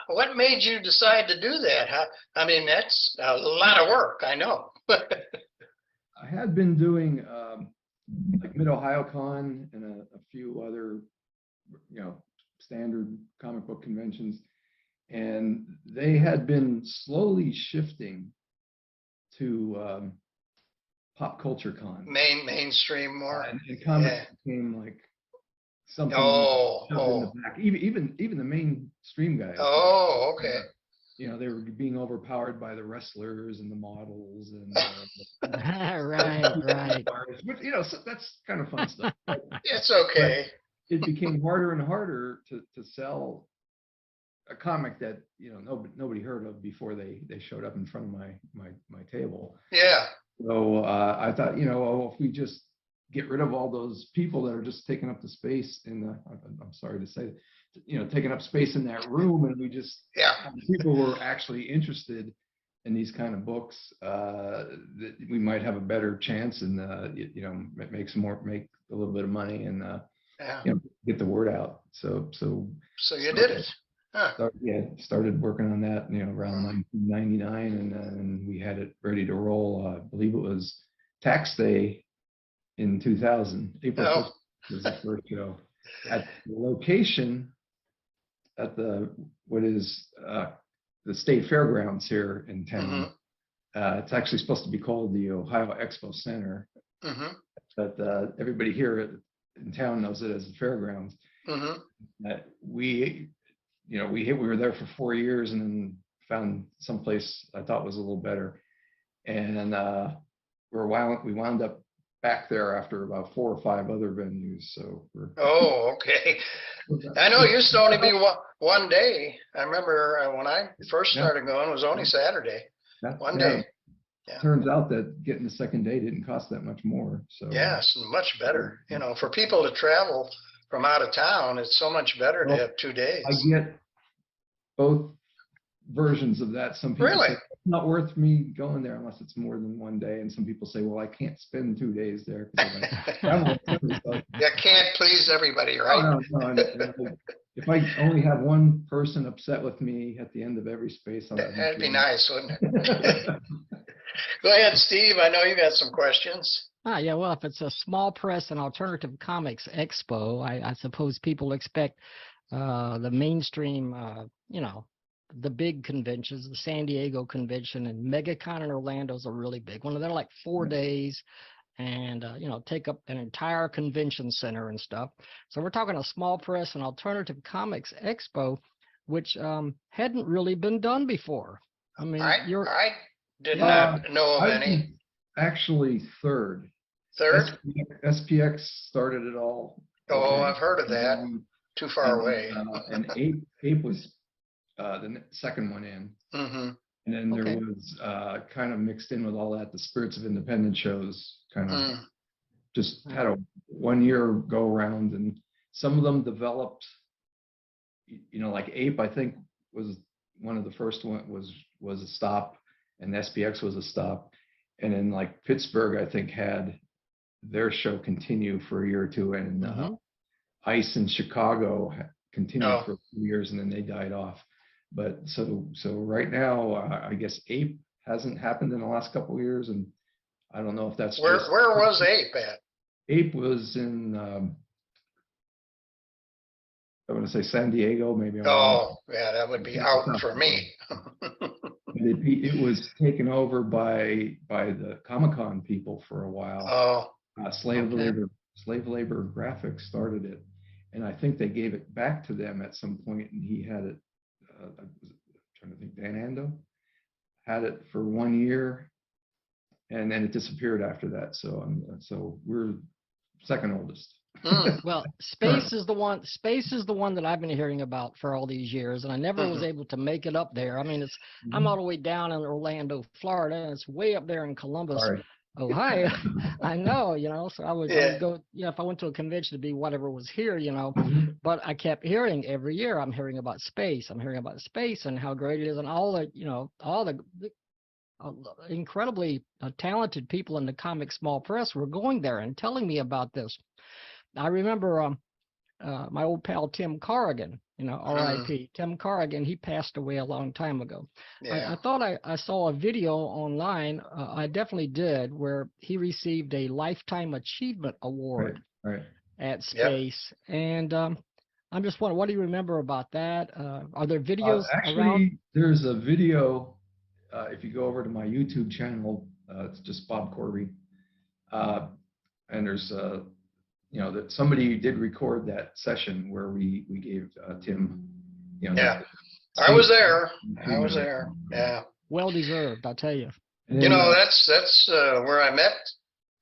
what made you decide to do that? That's a lot of work, I know. I had been doing like Mid-Ohio Con and a few other, standard comic book conventions, and they had been slowly shifting to pop culture con. Mainstream more. And comics became like something in the back. Even the mainstream guys. Oh, okay. They were being overpowered by the wrestlers and the models and right. Which, so that's kind of fun stuff. It's okay. But it became harder and harder to sell a comic that nobody heard of before they showed up in front of my table. Yeah. So I thought, if we just get rid of all those people that are just taking up the space I'm sorry to say, taking up space in that room, and we just people who are actually interested in these kind of books, that we might have a better chance and make a little bit of money and get the word out. So you did it. Huh. Started working on that, around 1999, and we had it ready to roll. I believe it was Tax Day in 2000. April 1st was the first show at the location at what is the state fairgrounds here in town. It's actually supposed to be called the Ohio Expo Center, but everybody here in town knows it as the fairgrounds. We were there for 4 years and then found someplace I thought was a little better, and we wound up back there after about 4 or 5 other venues. So okay. I know it used to only be one day. I remember when I first started going, it was only Saturday. One day. Yeah. Turns out that getting the second day didn't cost that much more. So it's much better. For people to travel from out of town, it's so much better to have 2 days. I get both versions of that. Some people say it's not worth me going there unless it's more than 1 day, and some people say, well, I can't spend 2 days there. You can't please everybody, right? No. If I only have one person upset with me at the end of every space, that'd be nice, wouldn't it? Go ahead, Steve. I know you got some questions. Well, if it's a small press and alternative comics expo, I suppose people expect the mainstream, the big conventions, the San Diego convention and MegaCon in Orlando is a really big one. They're like 4 days and, take up an entire convention center and stuff. So we're talking a small press and alternative comics expo, which hadn't really been done before. I mean, I did not know of any. Actually, third. Third? SPX started it all. Oh, I've heard of that. Too far away. And Ape was the second one in. Mm-hmm. And then there was kind of mixed in with all that, the Spirits of Independence shows kind of just had a 1 year go around, and some of them developed, like Ape, I think was one of the first one was a stop, and SPX was a stop. And then like Pittsburgh, I think had their show continue for a year or two, and ICE in Chicago continued for a few years, and then they died off. But so right now, I guess Ape hasn't happened in the last couple of years, and I don't know if that's where was Ape at? Ape was in I want to say San Diego, maybe. Yeah, that would be out for me. It was taken over by the Comic-Con people for a while. Slave labor graphics started it, and I think they gave it back to them at some point, and he had it. I'm trying to think. Dan Ando had it for 1 year, and then it disappeared after that. So we're second oldest. Well, Space is the one that I've been hearing about for all these years, and I never was able to make it up there. I mean, I'm all the way down in Orlando, Florida, and it's way up there in Columbus, Ohio. I know, so I would go, if I went to a convention, it'd be whatever was here, but I kept hearing every year, I'm hearing about Space and how great it is, and all the incredibly talented people in the comic small press were going there and telling me about this. I remember my old pal Tim Corrigan, R.I.P. Tim Corrigan, he passed away a long time ago. I thought I saw a video online, I definitely did, where he received a Lifetime Achievement Award at Space. And I'm just wondering, what do you remember about that? Are there videos around? There's a video, if you go over to my YouTube channel, it's just Bob Corby. And there's that somebody did record that session where we gave Tim, I was there. Yeah. Well deserved, I'll tell you. That's where I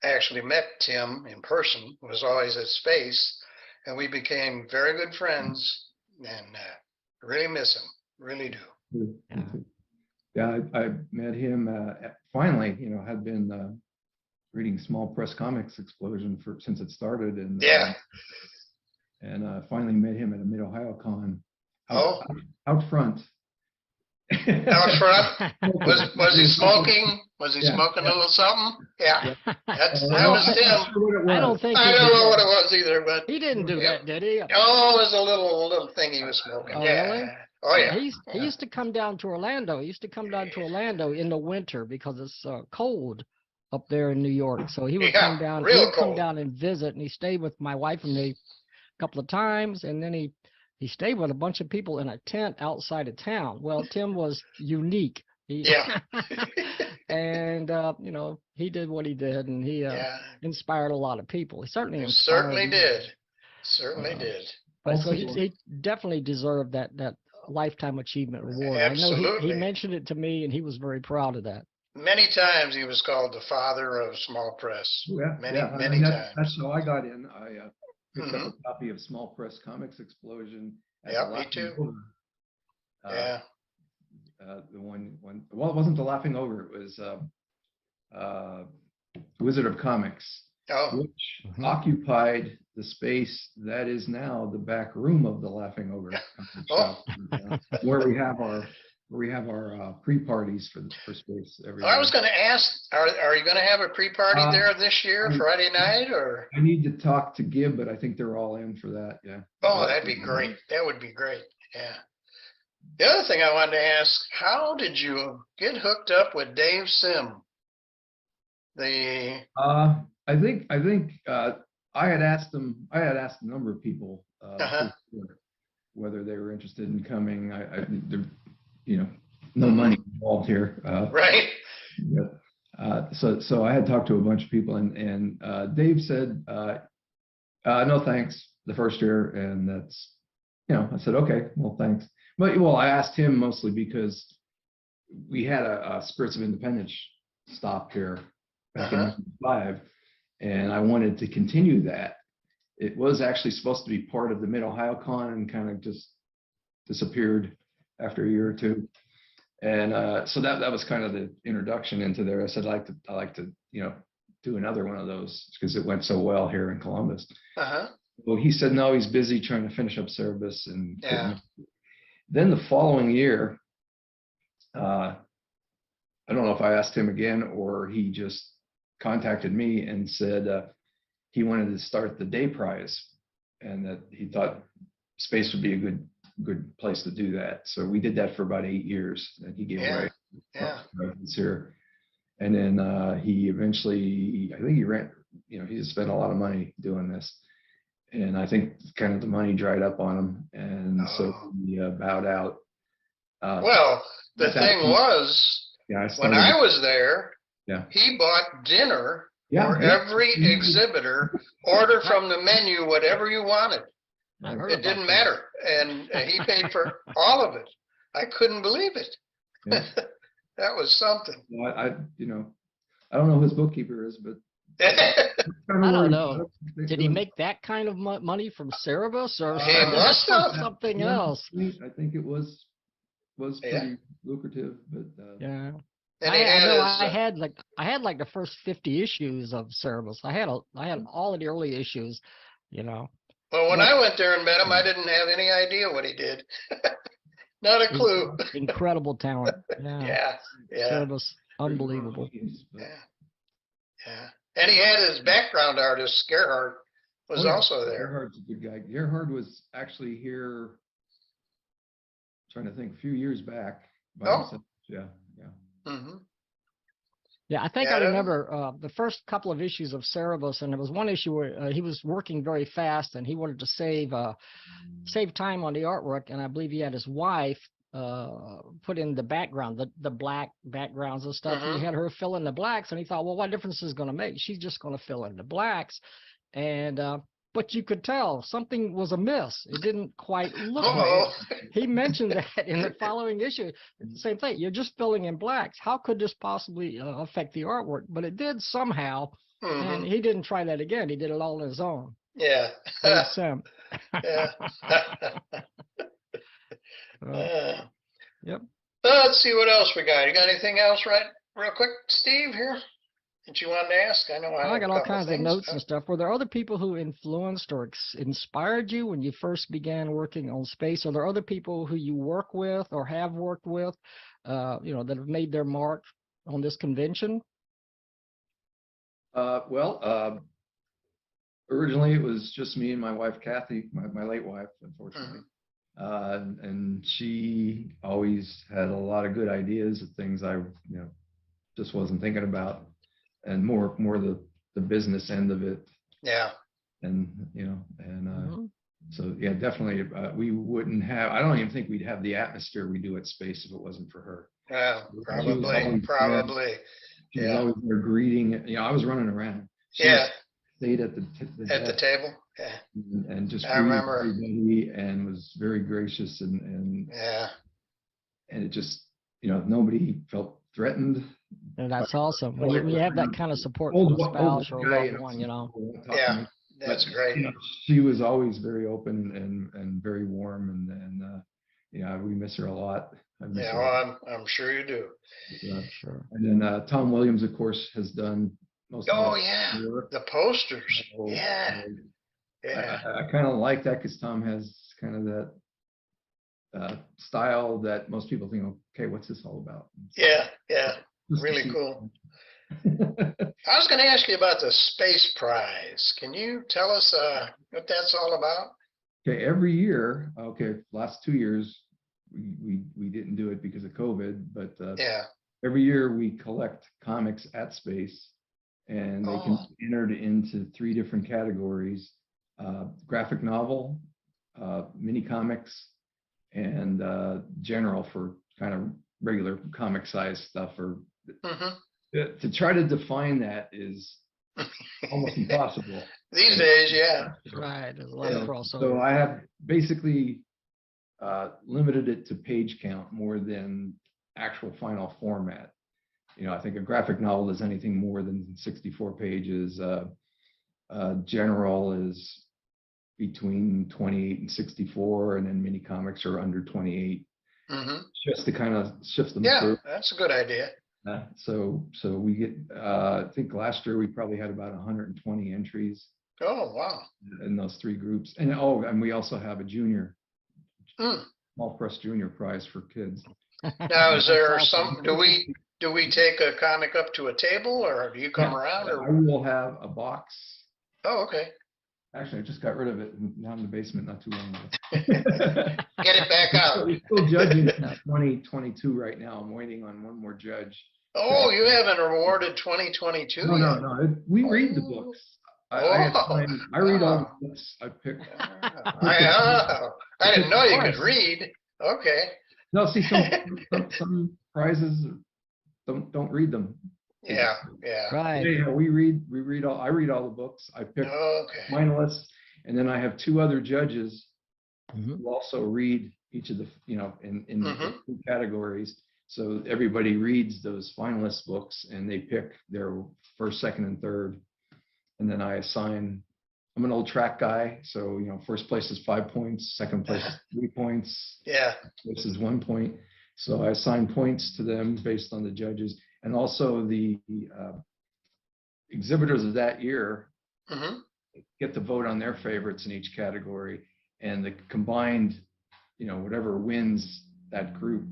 actually met Tim in person, was always at Space, and we became very good friends, and really miss him, really do. Yeah, I met him finally, had been reading Small Press Comics Explosion since it started, and finally met him at a Mid Ohio Con out front. Out front? Was he smoking? Was he smoking a little something? Yeah, that was Tim. I don't think. I don't know what it was either, but he didn't do that, did he? Oh, it was a little thing he was smoking. Oh, yeah. Really? Oh yeah. He used to come down to Orlando. He used to come down to Orlando in the winter because it's cold up there in New York. So he would come down. He would come down and visit, and he stayed with my wife and me a couple of times, and then he stayed with a bunch of people in a tent outside of town. Well, Tim was unique. And he did what he did, and he inspired a lot of people. He certainly inspired. Certainly did. But so he definitely deserved that Lifetime Achievement Award. Absolutely. I know he mentioned it to me, and he was very proud of that. Many times he was called the father of small press. Many times. That's how I got in. I picked up a copy of Small Press Comics Explosion. Me too. The one, well, it wasn't the Laughing Over. It was Wizard of Comics, which occupied the space that is now the back room of the Laughing Over comic shop, where we have our pre-parties for Space every year. I was going to ask, are you going to have a pre-party there this year, Friday night, or? I need to talk to Gib, but I think they're all in for that. Yeah. Oh, that'd be great. That would be great. Yeah. The other thing I wanted to ask, how did you get hooked up with Dave Sim? I think I had asked a number of people whether they were interested in coming. no money involved here. Right. So I had talked to a bunch of people, and Dave said, no thanks, the first year, and that's, I said, okay, well, thanks. But I asked him mostly because we had a Spirits of Independence stop here back in 1995, and I wanted to continue that. It was actually supposed to be part of the Mid-Ohio Con and kind of just disappeared after a year or two. And so that was kind of the introduction into there. I said, I like to do another one of those because it went so well here in Columbus. Well, he said, no, he's busy trying to finish up service. And then the following year, I don't know if I asked him again or he just contacted me and said he wanted to start the day prize and that he thought space would be a good place to do that. So we did that for about 8 years, and he gave away prizes here. And then he eventually, I think he ran, he just spent a lot of money doing this, and I think kind of the money dried up on him, and so he bowed out. Well, the thing was, when I was there, he bought dinner for every exhibitor. Order from the menu whatever you wanted. It didn't matter, and he paid for all of it. I couldn't believe it. That was something. Well, I don't know who his bookkeeper is, but I don't know. Did he make that kind of money from Cerebus or something else? I think it was pretty lucrative, but And I had like the first 50 issues of Cerebus. I had all of the early issues, Well, when I went there and met him, I didn't have any idea what he did. Not a clue. Incredible talent. Yeah. Cerebus, unbelievable. Yeah. And he had his background artist, Gerhard, was also there. Gerhard's a good guy. Gerhard was actually here, trying to think, a few years back. Yeah. Yeah, I think I remember the first couple of issues of Cerebus, and there was one issue where he was working very fast and he wanted to save time on the artwork, and I believe he had his wife put in the background, the black backgrounds and stuff. And he had her fill in the blacks, and he thought, well, what difference is it going to make? She's just going to fill in the blacks. And but you could tell something was amiss. It didn't quite look right. He mentioned that in the following issue. Same thing. You're just filling in blacks. How could this possibly affect the artwork? But it did somehow. And he didn't try that again. He did it all on his own. Yeah. Yep. Let's see what else we got. You got anything else, real quick, Steve, here that you wanted to ask? I know I got all kinds of notes and stuff. Were there other people who influenced or inspired you when you first began working on space? Are there other people who you work with or have worked with, that have made their mark on this convention? Originally it was just me and my wife, Kathy, my late wife, unfortunately. And she always had a lot of good ideas of things I, just wasn't thinking about, and more the business end of it. Yeah. And, so yeah, definitely, we wouldn't have, I don't even think we'd have the atmosphere we do at Space if it wasn't for her. Yeah, probably. She was always there greeting, I was running around. She stayed at the table. Yeah. And just I remember everybody and was very gracious and it just, nobody felt threatened. And that's awesome. When you have that kind of support from a spouse or a loved one, Yeah, that's great. She was always very open and very warm, and we miss her a lot. I'm sure you do. Yeah, sure. And then Tom Williams, of course, has done most of the work. The posters. I kind of like that because Tom has kind of that style that most people think, okay, what's this all about? Yeah. Really cool. I was going to ask you about the Space Prize. Can you tell us what that's all about? Okay, every year, last 2 years, we didn't do it because of COVID, but every year we collect comics at Space, and they can be entered into 3 different categories: graphic novel, mini comics, and general for kind of regular comic size stuff, or to try to define that is almost impossible these days. Yeah, right. There's a lot of crossover. So I have basically limited it to page count more than actual final format. I think a graphic novel is anything more than 64 pages. General is between 28 and 64, and then mini comics are under 28. Just to kind of shift them through. That's a good idea. So we get, I think last year we probably had about 120 entries. Oh, wow. In those 3 groups. And we also have a junior, small press junior prize for kids. Now, is there some, do we take a comic up to a table, or do you come around? Or? I will have a box. Oh, okay. Actually, I just got rid of it down in the basement not too long ago. Get it back out. We're still judging 2022 right now. I'm waiting on one more judge. Oh, you haven't awarded 2022 yet? No. We read the books. I read all the books I pick. I didn't know you could read. Okay. No, see, some prizes don't read them. Yeah. Right. Yeah, we read all. I read all the books. I pick finalists, and then I have 2 other judges who also read each of the, in the 2 categories. So everybody reads those finalist books, and they pick their first, second, and third. And then I assign. I'm an old track guy, so first place is 5 points, second place is 3 points. Yeah. This is 1 point. So I assign points to them based on the judges. And also the exhibitors of that year get to vote on their favorites in each category, and the combined, whatever wins that group,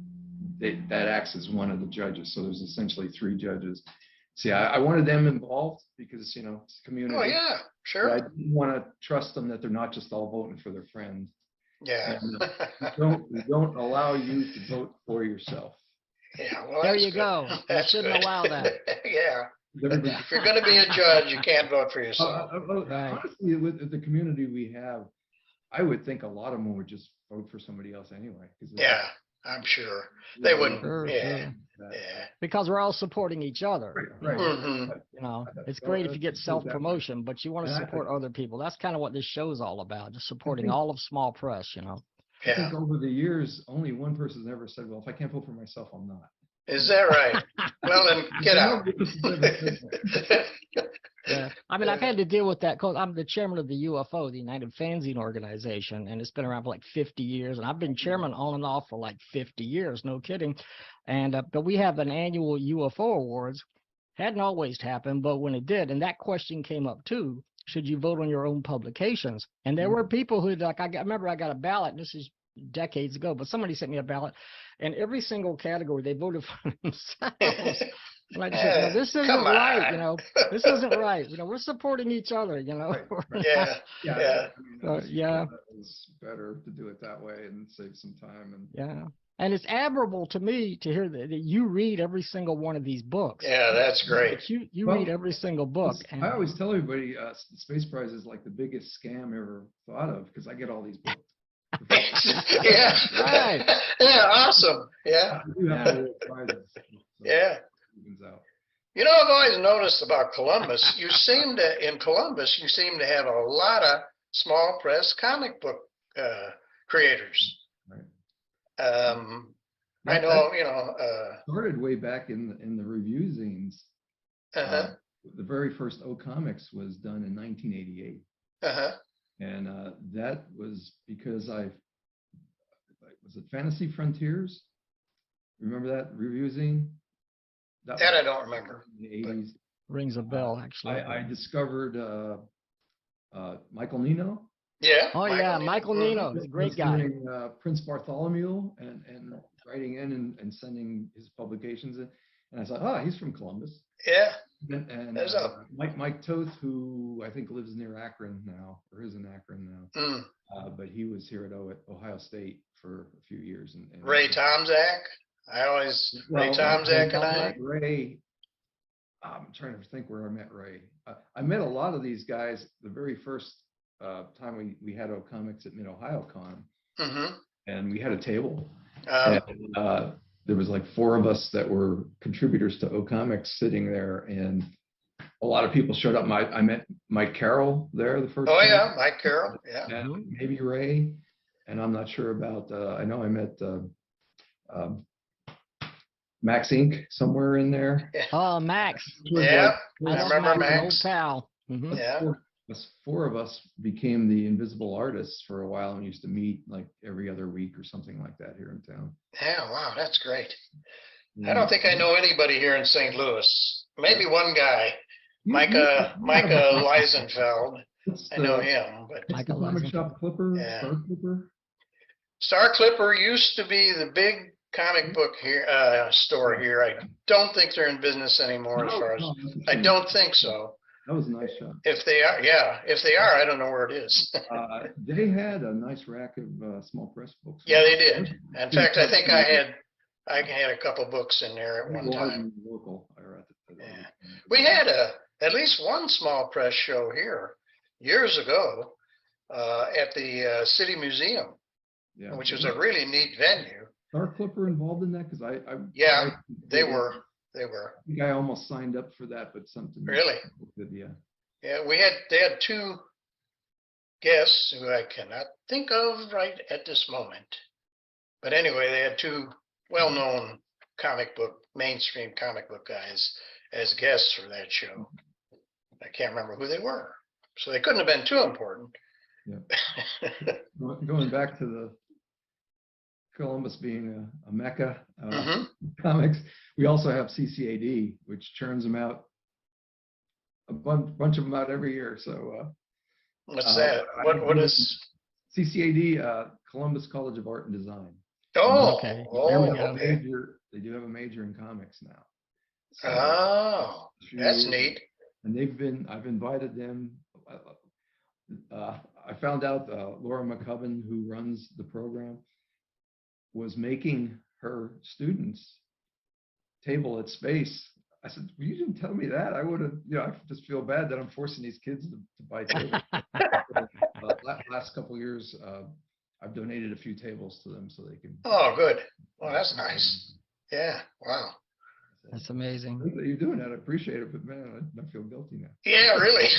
that acts as one of the judges. So there's essentially 3 judges. See, I wanted them involved because it's a community. Oh yeah, sure. But I didn't want to trust them that they're not just all voting for their friend. Yeah. We don't allow you to vote for yourself. Yeah, well, there you go. I shouldn't allow that. Yeah. If you're going to be a judge, you can't vote for yourself. Right. Honestly, with the community we have, I would think a lot of them would just vote for somebody else anyway. Yeah, I'm sure. They wouldn't. Sure. Yeah. Because we're all supporting each other. Right. It's great if you get self-promotion, but you want to support other people. That's kind of what this show's all about, just supporting all of small press, I think over the years, only one person's ever said, well, if I can't vote for myself, I'm not. Is that right? Well, then get out. Yeah. I mean, I've had to deal with that because I'm the chairman of the UFO, the United Fanzine Organization, and it's been around for like 50 years. And I've been chairman on and off for like 50 years, no kidding. And but we have an annual UFO awards. Hadn't always happened, but when it did, and that question came up too, should you vote on your own publications? And there were people who, like, I remember I got a ballot, and this is decades ago, but somebody sent me a ballot, and every single category they voted for themselves. And I just said, this isn't right, this isn't right. We're supporting each other, Right. Yeah. It's better to do it that way and save some time. And it's admirable to me to hear that you read every single one of these books. Yeah, that's great. You read every single book. I always tell everybody the Space Prize is like the biggest scam ever thought of because I get all these books. Yeah. Right. Yeah, awesome. Yeah. Prizes, so yeah. I've always noticed about Columbus, in Columbus, you seem to have a lot of small press comic book creators. Right. I know, started way back in the review zines. The very first O Comics was done in 1988. And that was because was it Fantasy Frontiers? Remember that review zine? That I don't remember. In the 80s. Rings a bell, actually. I discovered Michael Nino. Yeah. Oh, Michael Nino. He's a great guy. Doing, Prince Bartholomew and writing in and sending his publications in. And I thought, he's from Columbus. Yeah. And Mike Toth, who I think lives near Akron now, or is in Akron now. But he was here at Ohio State for a few years. And Ray Tomczak. Ray Tomczak and I. Ray, I'm trying to think where I met Ray. I met a lot of these guys the very first time we had O Comics at Mid-Ohio Con. And we had a table. there was like 4 of us that were contributors to O Comics sitting there, and a lot of people showed up. I met Mike Carroll there the first Oh time. yeah, Mike Carroll. Yeah. And maybe Ray, and I'm not sure about. I know I met Max Inc. somewhere in there. Oh, Max. Yeah, I remember Max. Old pal. Yeah. 4 of us became the invisible artists for a while and used to meet like every other week or something like that here in town. Yeah, wow, that's great. Yeah. I don't think I know anybody here in St. Louis. Maybe one guy, Micah Leisenfeld. I know him, but it's the comic shop Clipper, yeah. Star Clipper. Star Clipper used to be the big comic book here store here. I don't think they're in business anymore. I don't think so. That was a nice shop. If they are, yeah. If they are, I don't know where it is. They had a nice rack of small press books. Yeah, they did. In fact, I think I had a couple books in there at one time. Local. Yeah. We had at least one small press show here years ago at the City Museum, which was a really neat venue. Star Clipper involved in that? Because they were. They were. I think I almost signed up for that, but something. Really? Yeah. Yeah, they had 2 guests who I cannot think of right at this moment. But anyway, they had 2 well-known mainstream comic book guys as guests for that show. I can't remember who they were. So they couldn't have been too important. Yeah. Going back to the Columbus being a mecca comics, we also have CCAD, which churns them out, a bunch of them out every year. So what's that? What is CCAD? Columbus College of Art and Design. Oh, okay. They do have a major in comics now. So that's neat. And I've invited them. I found out Laura McCubbin, who runs the program, was making her students table at Space. I said, well, you didn't tell me that. I would have, I just feel bad that I'm forcing these kids to buy tables. Last couple of years, I've donated a few tables to them so they can. Oh, good. Well, that's nice. Yeah. Wow. That's amazing. You're doing that. I appreciate it, but man, I feel guilty now. Yeah, really.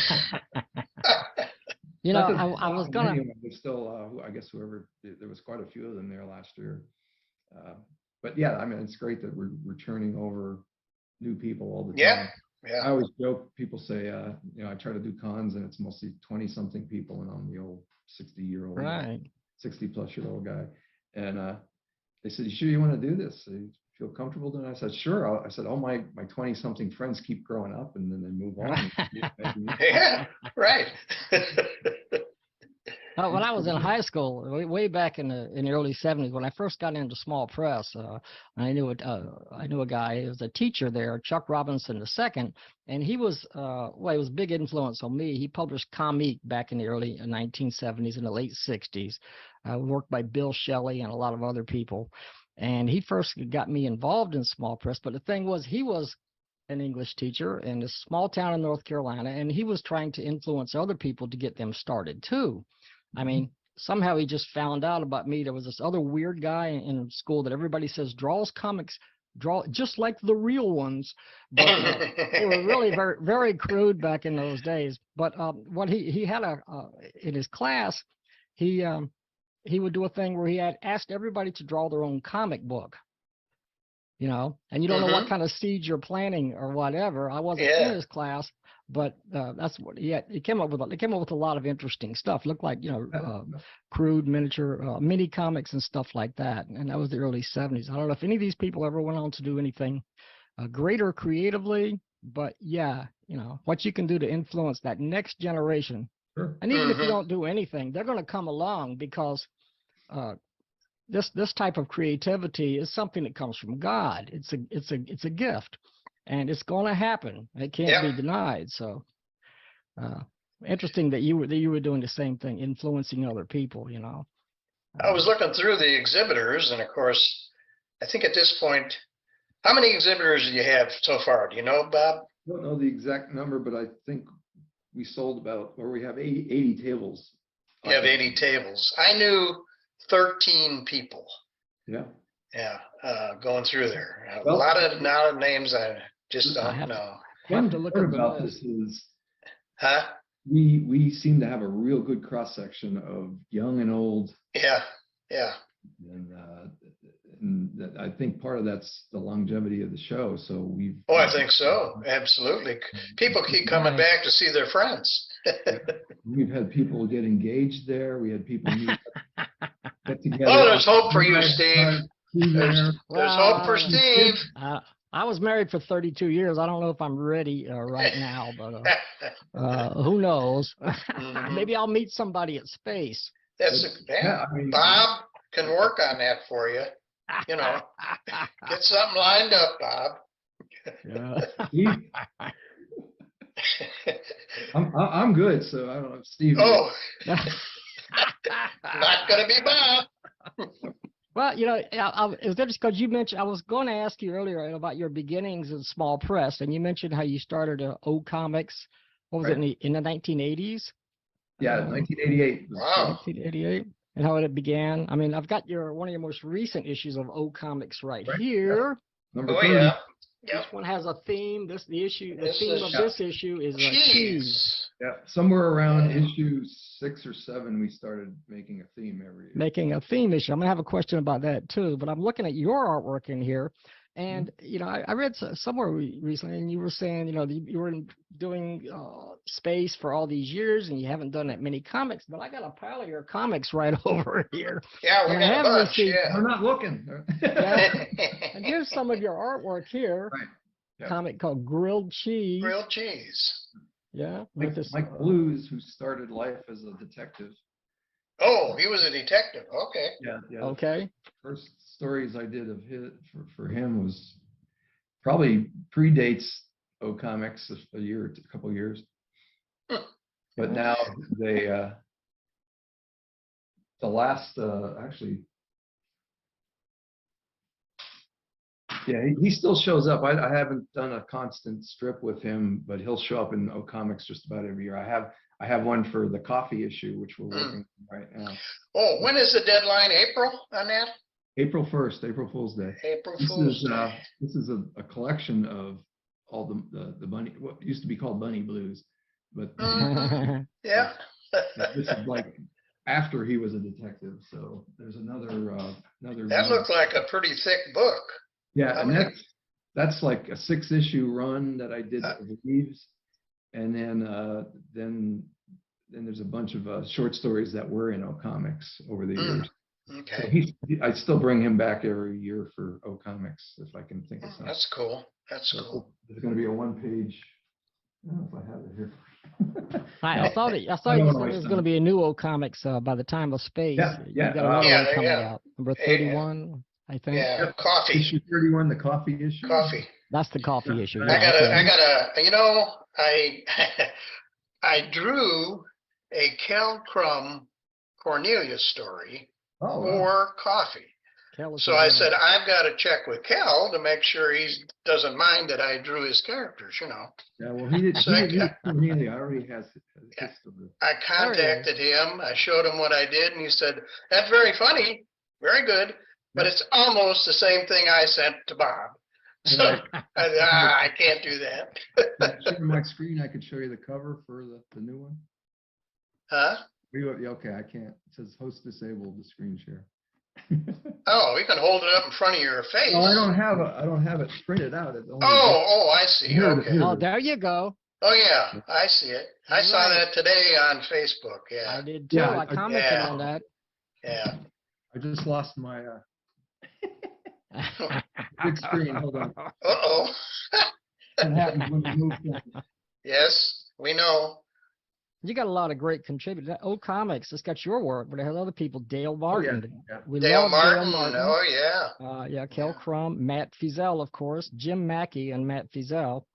I was gonna. There's still, I guess there was quite a few of them there last year. But yeah, I mean, it's great that we're turning over new people all the time. Yeah. I always joke. People say, I try to do cons and it's mostly 20-something people, and I'm the old 60-year-old, right, 60-plus-year-old guy. And they said, "You sure you want to do this? So you feel comfortable doing it?" I said, "Sure." I said, "All my 20-something friends keep growing up and then they move on." Yeah, right. When I was in high school, way back in the early '70s, when I first got into small press, I knew a guy. He was a teacher there, Chuck Robinson II, and he was he was a big influence on me. He published Comique back in the early 1970s and the late '60s, worked by Bill Shelley and a lot of other people. And he first got me involved in small press. But the thing was, he was an English teacher in a small town in North Carolina, and he was trying to influence other people to get them started too. I mean, somehow he just found out about me. There was this other weird guy in school that everybody says draws comics, just like the real ones, but they were really very, very crude back in those days. But what he had in his class, he would do a thing where he had asked everybody to draw their own comic book. And you don't know what kind of seeds you're planting or whatever. I wasn't in his class, but that's what he had. He came up with a lot of interesting stuff. Looked like crude miniature mini comics and stuff like that. And that was the early '70s. I don't know if any of these people ever went on to do anything greater creatively, but what you can do to influence that next generation. Sure. And even if you don't do anything, they're going to come along because this type of creativity is something that comes from God. It's a gift, and it's going to happen. It can't be denied. So interesting that you were doing the same thing, influencing other people. I was looking through the exhibitors, and of course, I think at this point, how many exhibitors do you have so far? Do you know, Bob? I don't know the exact number, but I think we have 80 tables. You have 80 tables. I knew 13 people. Yeah. Yeah, going through there. A Well, lot of names I just don't know. Have to look part at the about list. this is Huh? we seem to have a real good cross section of young and old. Yeah, yeah. And I think part of that's the longevity of the show. So we've. Oh, I think so. Absolutely. People keep coming back to see their friends. We've had people get engaged there. We had people get together. Oh, there's hope for you, Steve. There's hope for Steve. I was married for 32 years. I don't know if I'm ready right now, but who knows? Maybe I'll meet somebody at space. I mean, Bob can work on that for you. You know, get something lined up, Bob. Yeah. I'm good, so I don't know if Steve. Oh, not gonna be Bob. Well, you know, it was interesting because you mentioned, I was going to ask you earlier about your beginnings in small press, and you mentioned how you started O Comics. What was it, in the 1980s? Yeah, 1988. Wow. 1988, and how it began. I mean, I've got one of your most recent issues of O Comics right here. Number Oh 30. yeah. This one has a theme. The theme of this issue is cheese. Yeah, somewhere around issue 6 or 7, we started making a theme every year. Making a theme issue. I'm gonna have a question about that too. But I'm looking at your artwork in here, and you know, I read somewhere recently, and you were saying, you know, you were doing space for all these years, and you haven't done that many comics. But I got a pile of your comics right over here. Yeah, we got a bunch. We're not looking. And here's some of your artwork here. Right. Yep. Comic called Grilled Cheese. Grilled cheese. Yeah. Mike Blues, who started life as a detective. Oh, he was a detective. Okay. Yeah. Okay. First stories I did of his for him was probably predates O Comics a couple years. But now they the last actually. Yeah, he still shows up. I haven't done a constant strip with him, but he'll show up in O Comics just about every year. I have one for the coffee issue, which we're working on right now. Oh, when is the deadline? April on that? April 1st, April Fool's Day. April Fool's Day. This is a collection of all the bunny, what used to be called Bunny Blues, but yeah. This is like after he was a detective. So there's another. That looked like a pretty thick book. Yeah, and that's like a 6-issue run that I did with Leaves, and then there's a bunch of short stories that were in O Comics over the years. Okay. So I still bring him back every year for O Comics if I can think of something. That's cool. That's cool. There's going to be a 1-page. I don't know if I have it here. I thought you said there's going to be a new O Comics by the time of space. Yeah. You got another one coming out, number 31. I think. Yeah, coffee. Issue 31, the coffee issue. Coffee. That's the coffee issue. I gotta, you know, I drew a Kel Crum Cornelius story for coffee. So I said, I've got to check with Kel to make sure he doesn't mind that I drew his characters, you know. Yeah, well, he did. Cornelia already has his story. I contacted him. I showed him what I did, and he said, that's very funny, very good. But it's almost the same thing I sent to Bob. So I can't do that. Share my screen. I could show you the cover for the new one. Huh? Okay, I can't. It says host disabled, the screen share. Oh, you can hold it up in front of your face. Oh, I don't have it printed out. I see. Okay. Oh, there you go. Oh yeah, I see it. I saw that today on Facebook. Yeah. I did too. I commented on that. Yeah. I just lost my big screen. Hold on. Uh-oh. That happens when you move things. Yes, we know. You got a lot of great contributors. O Comics, it's got your work, but it has other people. Dale Martin. We love Dale Martin. Oh yeah. Kel Crum, Matt Feazell, of course, Jim Mackey and Matt Feazell.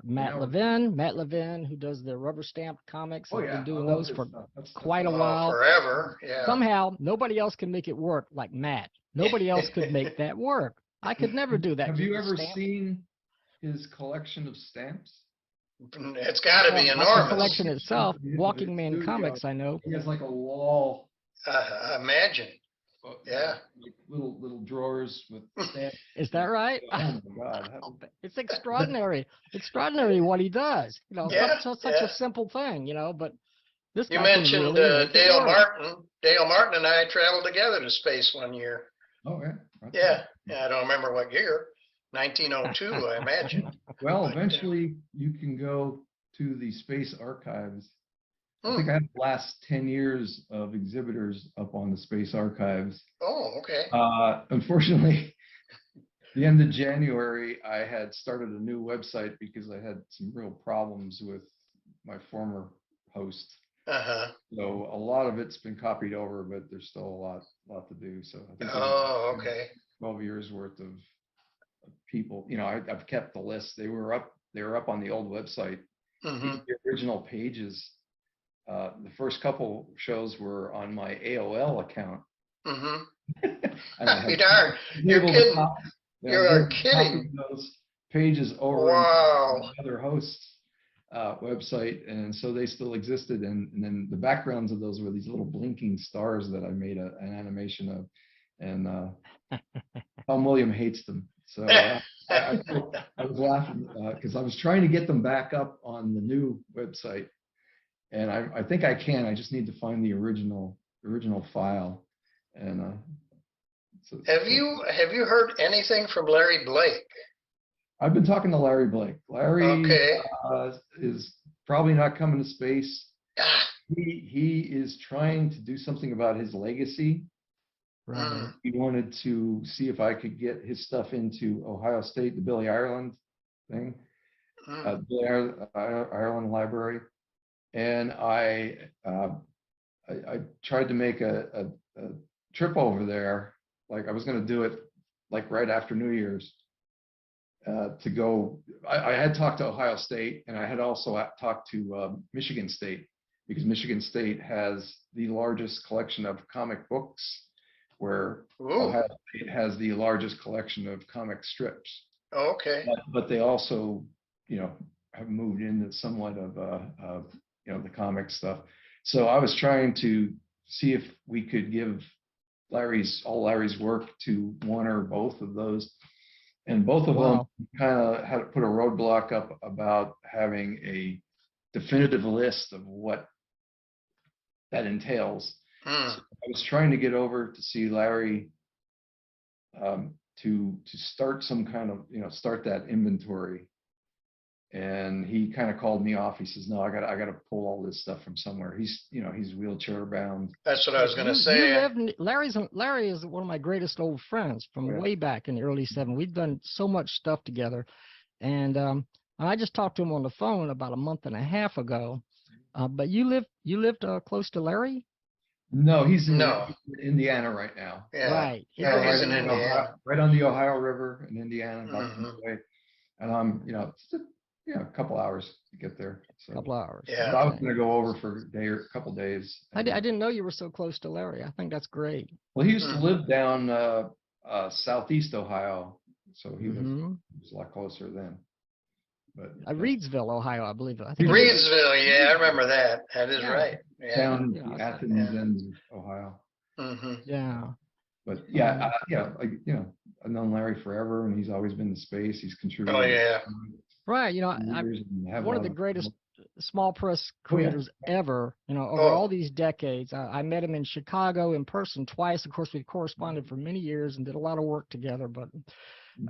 Matt Levin, who does the rubber stamp comics. I've been doing those for quite a while. Forever, yeah. Somehow, nobody else can make it work like Matt. Nobody else could make that work. I could never do that. Have you ever seen his collection of stamps? It's got to be enormous. The collection itself, Walking Man Comics, I know. He has like a wall. Imagine. Yeah. Like little drawers with stamps. Is that right? Oh my God. It's extraordinary. Extraordinary what he does. Yeah, Such a simple thing, but this you guy can mentioned really make it Dale work. Martin. Dale Martin and I traveled together to space one year. Oh, yeah. Yeah, I don't remember what year. 1902, I imagine. Well, eventually you can go to the space archives. I think I have the last 10 years of exhibitors up on the space archives. Oh, okay. Unfortunately, the end of January, I had started a new website because I had some real problems with my former host. So a lot of it's been copied over, but there's still a lot to do. So I think okay. 12 years worth of people. I've kept the list. They were up on the old website. The original pages. The first couple shows were on my AOL account. You darn. You're kidding. You're kidding. Those pages over wow. Other hosts' website, and so they still existed. And then the backgrounds of those were these little blinking stars that I made an animation of. And Tom William hates them. So I was laughing because I was trying to get them back up on the new website. And I think I can. I just need to find the original file. And have you heard anything from Larry Blake? I've been talking to Larry Blake. Larry is probably not coming to space. He is trying to do something about his legacy. Right. He wanted to see if I could get his stuff into Ohio State, the Billy Ireland thing, Billy Ireland Library. And I tried to make a trip over there, like I was going to do it like right after New Year's to go. I had talked to Ohio State, and I had also talked to Michigan State, because Michigan State has the largest collection of comic books, where Ohio State has the largest collection of comic strips. Okay. But they also, have moved into somewhat of the comic stuff. So I was trying to see if we could give all Larry's work to one or both of those. And both of them kind of had to put a roadblock up about having a definitive list of what that entails. So I was trying to get over to see Larry to start some kind of, start that inventory. And he kind of called me off. He says, "No, I got to pull all this stuff from somewhere." He's wheelchair bound. That's what I was going to say. Larry is one of my greatest old friends from way back in the early '70s. We've done so much stuff together, and I just talked to him on the phone about a month and a half ago. But you lived close to Larry? No, he's in Indiana right now. Yeah. Right. Yeah, he's in Indiana. Right on the Ohio River in Indiana. And I'm, a couple hours to get there. So a couple hours. Yeah. So I was going to go over for a day or a couple days. I didn't know you were so close to Larry. I think that's great. Well, he used to live down southeast Ohio, so he was a lot closer then. But Reedsville, Ohio, I believe. Reedsville, yeah, I remember that. That is right. Yeah. Down in Athens and Ohio. Yeah. But I've known Larry forever, and he's always been in space. He's contributed. Oh yeah. Right. One of the greatest small press creators ever. Over all these decades. I met him in Chicago in person twice. Of course, we corresponded for many years and did a lot of work together. But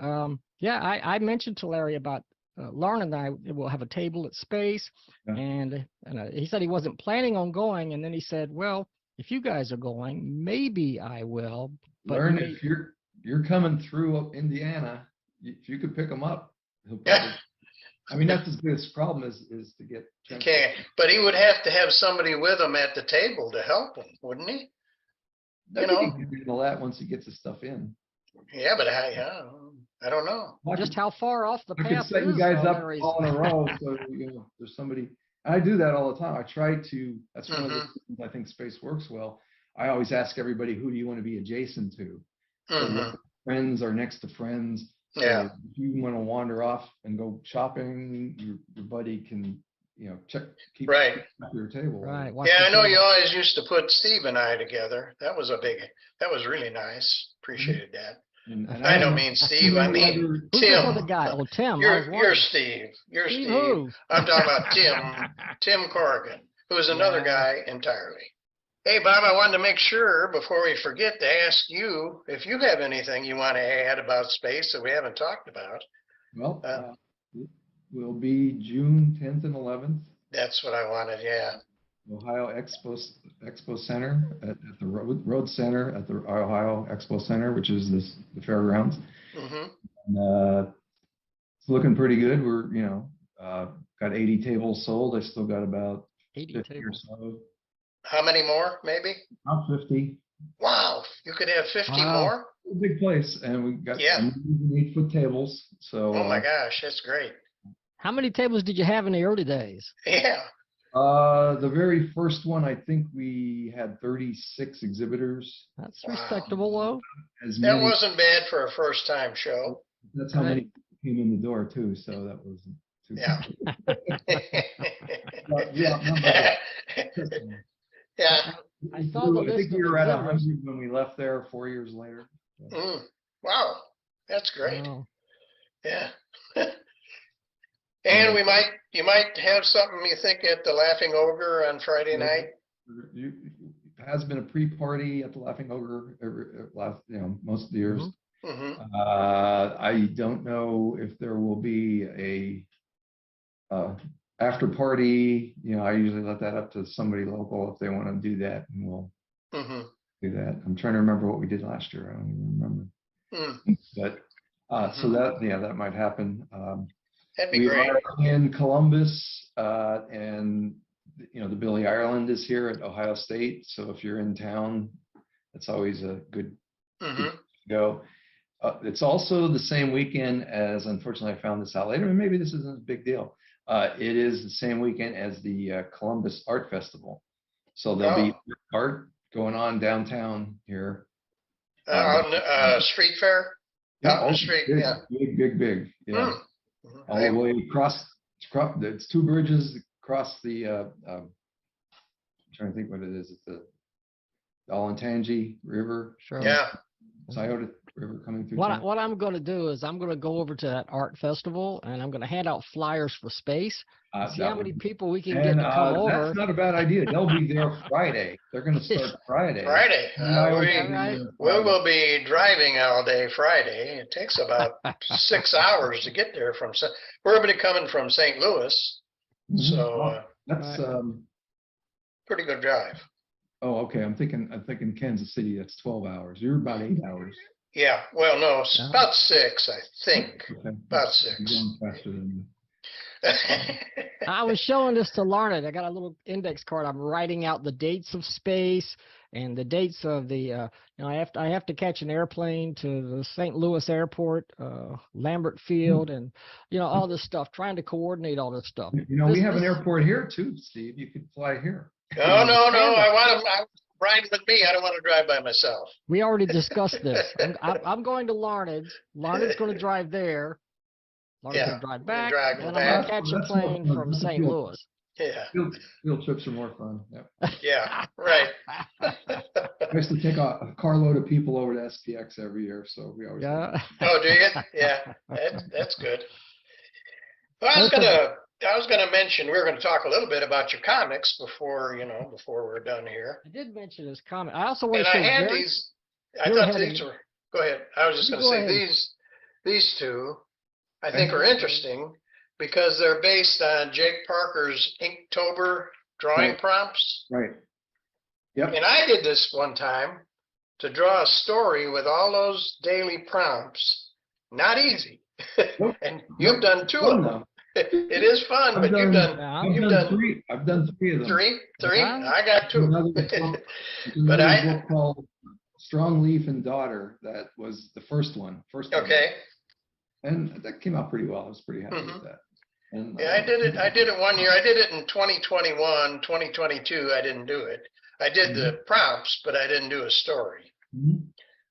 I mentioned to Larry about Larned and I will have a table at Space, and he said he wasn't planning on going, and then he said, "Well, if you guys are going, maybe I will." But Larned, if you're coming through Indiana, if you could pick him up, he'll probably. I mean, that's his biggest problem is to get. He can't, but he would have to have somebody with him at the table to help him, wouldn't he? I think he can handle that once he gets his stuff in. Yeah, but I don't know. Just how far off the path I could set you guys up Larry's. all in a row, so there's somebody. I do that all the time. I try to. That's one of the reasons I think space works well. I always ask everybody, who do you want to be adjacent to? So friends are next to friends. Yeah. So if you want to wander off and go shopping, your buddy can keep right your table. Right. Yeah, I know you always used to put Steve and I together. That was really nice. Appreciated that. And I don't mean Steve, I mean Who's Tim. this other guy? Oh, Tim. You're Steve. You're Steve Steve. who? I'm talking about Tim Corrigan, who is another guy entirely. Hey, Bob, I wanted to make sure before we forget to ask you if you have anything you want to add about space that we haven't talked about. Well, it will be June 10th and 11th. That's what I wanted, yeah. Ohio Expo Center at the Road Center at the Ohio Expo Center, which is the fairgrounds. Mm-hmm. And, it's looking pretty good. We're got 80 tables sold. I still got about 80 tables. or so. How many more, maybe? About 50. Wow, you could have 50 more? A big place, and we got 8-foot tables. So. Oh my gosh, that's great. How many tables did you have in the early days? Yeah. The very first one, I think we had 36 exhibitors. That's respectable, though. That wasn't bad for a first-time show. That's how many came in the door too. So that wasn't too. Yeah. Yeah. I saw the list. I think we were at 100 when we left there 4 years later. Wow, that's great. Wow. Yeah. And you might have something you think at the Laughing Ogre on Friday night. It has been a pre-party at the Laughing Ogre most of the years. Mm-hmm. I don't know if there will be a after party. I usually let that up to somebody local if they want to do that, and we'll do that. I'm trying to remember what we did last year. I don't even remember. But so that might happen. That'd be great. We are in Columbus, and the Billy Ireland is here at Ohio State. So if you're in town, it's always a good to go. It's also the same weekend as, unfortunately, I found this out later, and maybe this isn't a big deal. It is the same weekend as the Columbus Art Festival. So there'll be art going on downtown here. On street fair? Yeah, on the street, big. Yeah. All the way across, it's 2 bridges across the, I'm trying to think what it is. It's the Olentangy River. Sure. Yeah. Scioto River coming through. What I'm going to do is I'm going to go over to that art festival, and I'm going to hand out flyers for space. See how many people we can get to come over. That's not a bad idea. They'll be there Friday. They're going to start Friday. We will be driving all day Friday. It takes about 6 hours to get there we're going to be coming from St. Louis. So that's pretty good drive. Oh, okay. I'm thinking Kansas City. That's 12 hours. You're about 8 hours. Yeah. Well, no, about 6, I think. Okay. About 6. You're going faster than me. I was showing this to Larned. I got a little index card. I'm writing out the dates of space and the dates of the. I have to catch an airplane to the St. Louis airport, Lambert Field, and all this stuff. Trying to coordinate all this stuff. We have an airport here too, Steve. You could fly here. No. I want to ride with me. I don't want to drive by myself. We already discussed this. I'm going to Larned's. Larned's going to drive there. Larned's going to drive back. And I'm going to catch a plane from St. Louis. Yeah. Field trips are more fun. Yep. Yeah, right. I used to take a carload of people over to SPX every year, so we always. Yeah. Oh, do you? Yeah, that's good. Well, I was gonna mention, we were gonna talk a little bit about your comics before we're done here. I did mention his comic. I also want to say. And I had these. I thought these were. Go ahead. I was just gonna say these two, I think are interesting because they're based on Jake Parker's Inktober drawing prompts. Right. Yep. And I did this one time to draw a story with all those daily prompts. Not easy. And you've done 2 of them. It is fun, but you've done 3. I've done 3 of them. 3? I got 2. But I book called Strong Leaf and Daughter. That was the first one. Okay. And that came out pretty well. I was pretty happy with that. And, I did it 1 year. I did it in 2021, 2022. I didn't do it. I did the prompts, but I didn't do a story.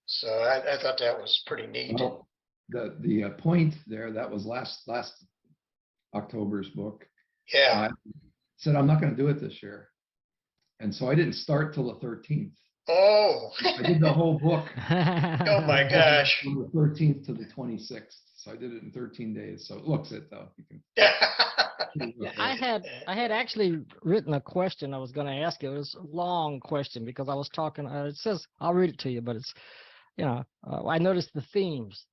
So I thought that was pretty neat. Well, the point there, that was last October's book. Yeah. Said, I'm not going to do it this year. And so I didn't start till the 13th. Oh. I did the whole book. Oh my gosh. From the 13th to the 26th. So I did it in 13 days. So it looks it though. You can. I had actually written a question I was going to ask you. It was a long question because I was talking. It says, I'll read it to you, but it's, I noticed the themes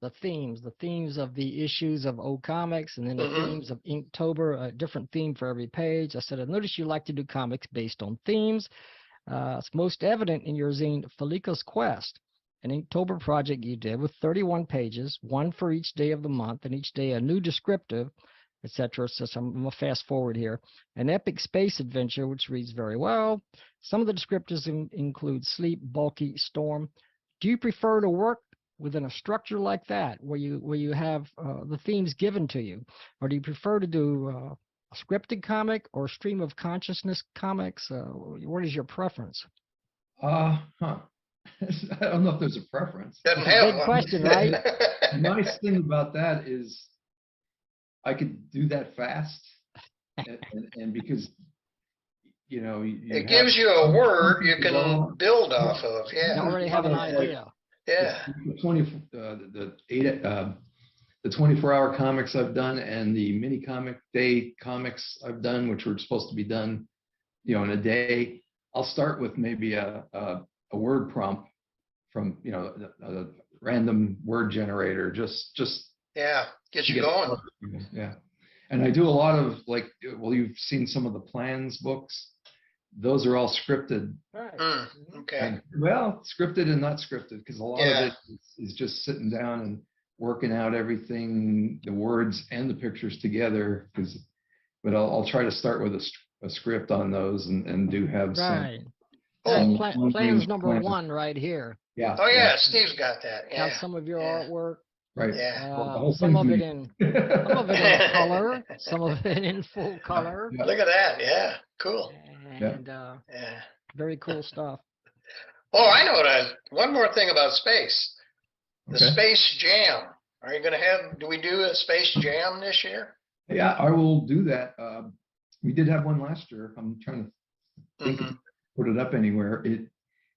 of the issues of old comics, and then the themes of Inktober, a different theme for every page. I said, I noticed you like to do comics based on themes. It's most evident in your zine, Felica's Quest, an Inktober project you did with 31 pages, one for each day of the month, and each day a new descriptive, etc. So I'm going to fast forward here. An epic space adventure, which reads very well. Some of the descriptors include sleep, bulky, storm. Do you prefer to work within a structure like that, where you have the themes given to you, or do you prefer to do a scripted comic or stream of consciousness comics? What is your preference? I don't know if there's a preference. Doesn't That's a big question, right? The nice thing about that is I could do that fast, and because it gives you a word you can build off of. Yeah, you already have an idea. Yeah, the 24-hour comics I've done and the mini comic day comics I've done, which were supposed to be done, in a day. I'll start with maybe a word prompt from a random word generator, just get you going. Yeah, and I do a lot of you've seen some of the plans books. Those are all scripted. Right. Okay. And, scripted and not scripted, because a lot of it is just sitting down and working out everything, the words and the pictures together. But I'll try to start with a script on those and do have right. some Plans number one right here. Yeah. Oh yeah, Steve's got that. Yeah. Got some of your artwork. Right. Yeah. Some of it in color, some of it in full color. Yeah. Look at that. Yeah. Cool. And very cool stuff. Oh, I know one more thing about space. The Space Jam. Are you going to do we do a Space Jam this year? Yeah, I will do that. We did have one last year. I'm trying to think if put it up anywhere.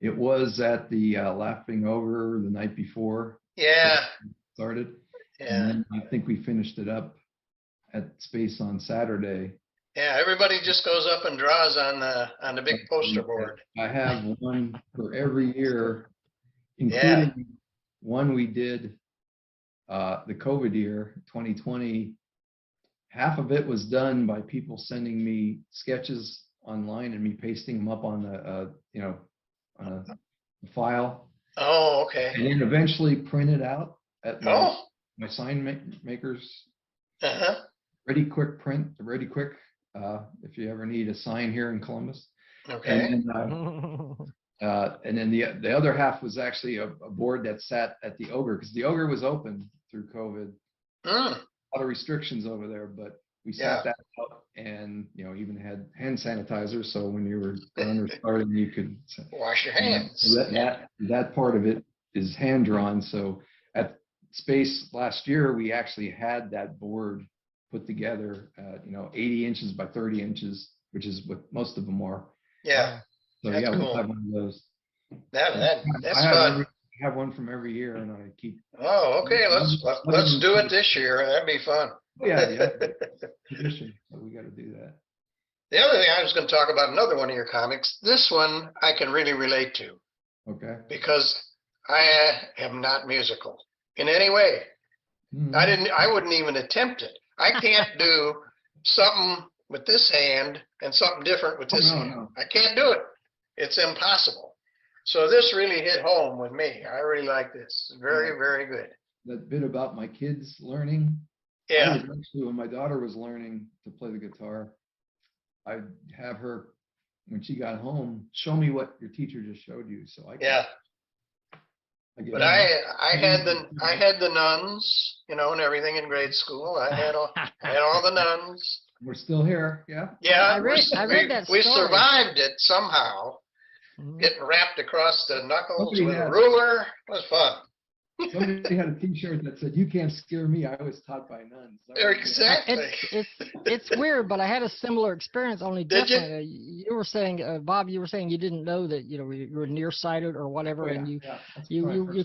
It was at the Laughing Over the night before. Yeah. Started. Yeah. And then I think we finished it up at Space on Saturday. Yeah, everybody just goes up and draws on the big poster board. I have one for every year, including one we did the COVID year, 2020. Half of it was done by people sending me sketches online and me pasting them up on on a file. Oh, okay. And then eventually printed out at my sign makers. Ready Quick print, Ready Quick. If you ever need a sign here in Columbus. Okay. And then the other half was actually a board that sat at the Ogre, because the Ogre was open through COVID. A lot of restrictions over there, but we sat that out and even had hand sanitizer, so when you were done or starting, you could wash your hands. That part of it is hand drawn. So at Space last year, we actually had that board put together, 80 inches by 30 inches, which is what most of them are. Yeah. So that's cool. We'll have one of those. That's fun. I have one from every year, and I keep. Oh, okay. Let's do it this year. That'd be fun. Yeah. Tradition. We got to do that. The other thing I was going to talk about, another one of your comics. This one I can really relate to. Okay. Because I am not musical in any way. I wouldn't even attempt it. I can't do something with this hand and something different with this hand. No. I can't do it. It's impossible. So this really hit home with me. I really like this. Very, very good. That bit about my kids learning. Yeah. Actually, when my daughter was learning to play the guitar, I'd have her, when she got home, show me what your teacher just showed you. So I But I had the nuns, and everything in grade school. I had all the nuns. We're still here, yeah. Yeah, I read that story. We survived it somehow. Getting wrapped across the knuckles with a ruler. It was fun. Somebody had a T-shirt that said, "You can't scare me. I was taught by nuns." Exactly. It's weird, but I had a similar experience, only Did you? different. You were saying, Bob, you were saying you didn't know that you were nearsighted or whatever, and you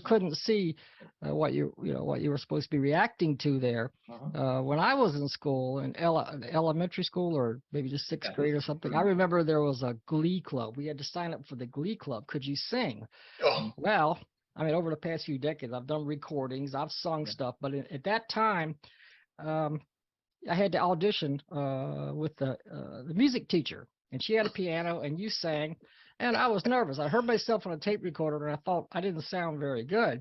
couldn't see what you were supposed to be reacting to there. When I was in school, in elementary school, or maybe just sixth grade or something, I remember there was a glee club. We had to sign up for the glee club. Could you sing? Oh. Well, I mean, over the past few decades, I've done recordings, I've sung stuff, but at that time, I had to audition with the music teacher, and she had a piano, and you sang, and I was nervous. I heard myself on a tape recorder, and I thought I didn't sound very good,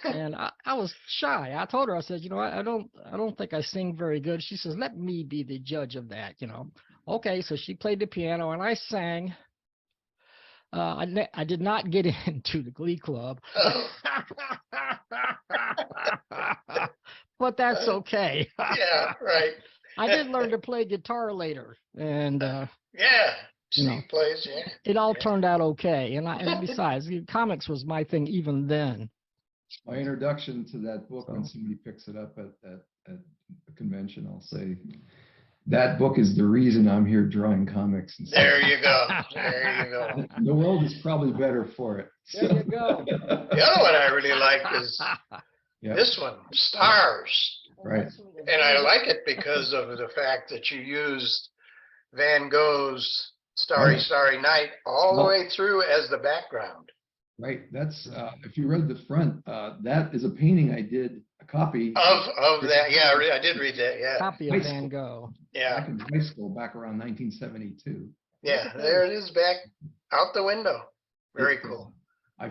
and I was shy. I told her, I said, I don't think I sing very good. She says, let me be the judge of that. Okay, so she played the piano, and I sang. I did not get into the glee club, but that's okay. Yeah, right. I did learn to play guitar later, and Steve plays. Yeah, it all turned out okay. And besides, comics was my thing even then. My introduction to that book, when somebody picks it up at a convention, I'll say, that book is the reason I'm here drawing comics. And there you go. There you go. The world is probably better for it. There you go. The other one I really like is this one, Stars. Right. And I like it because of the fact that you used Van Gogh's Starry, Starry Night all the way through as the background. Right. That's if you read the front, that is a painting I did, a copy of that. Yeah, I did read that. Yeah. Copy of Van Gogh. Yeah. Back in high school, back around 1972. Yeah, there it is, back out the window. Very cool.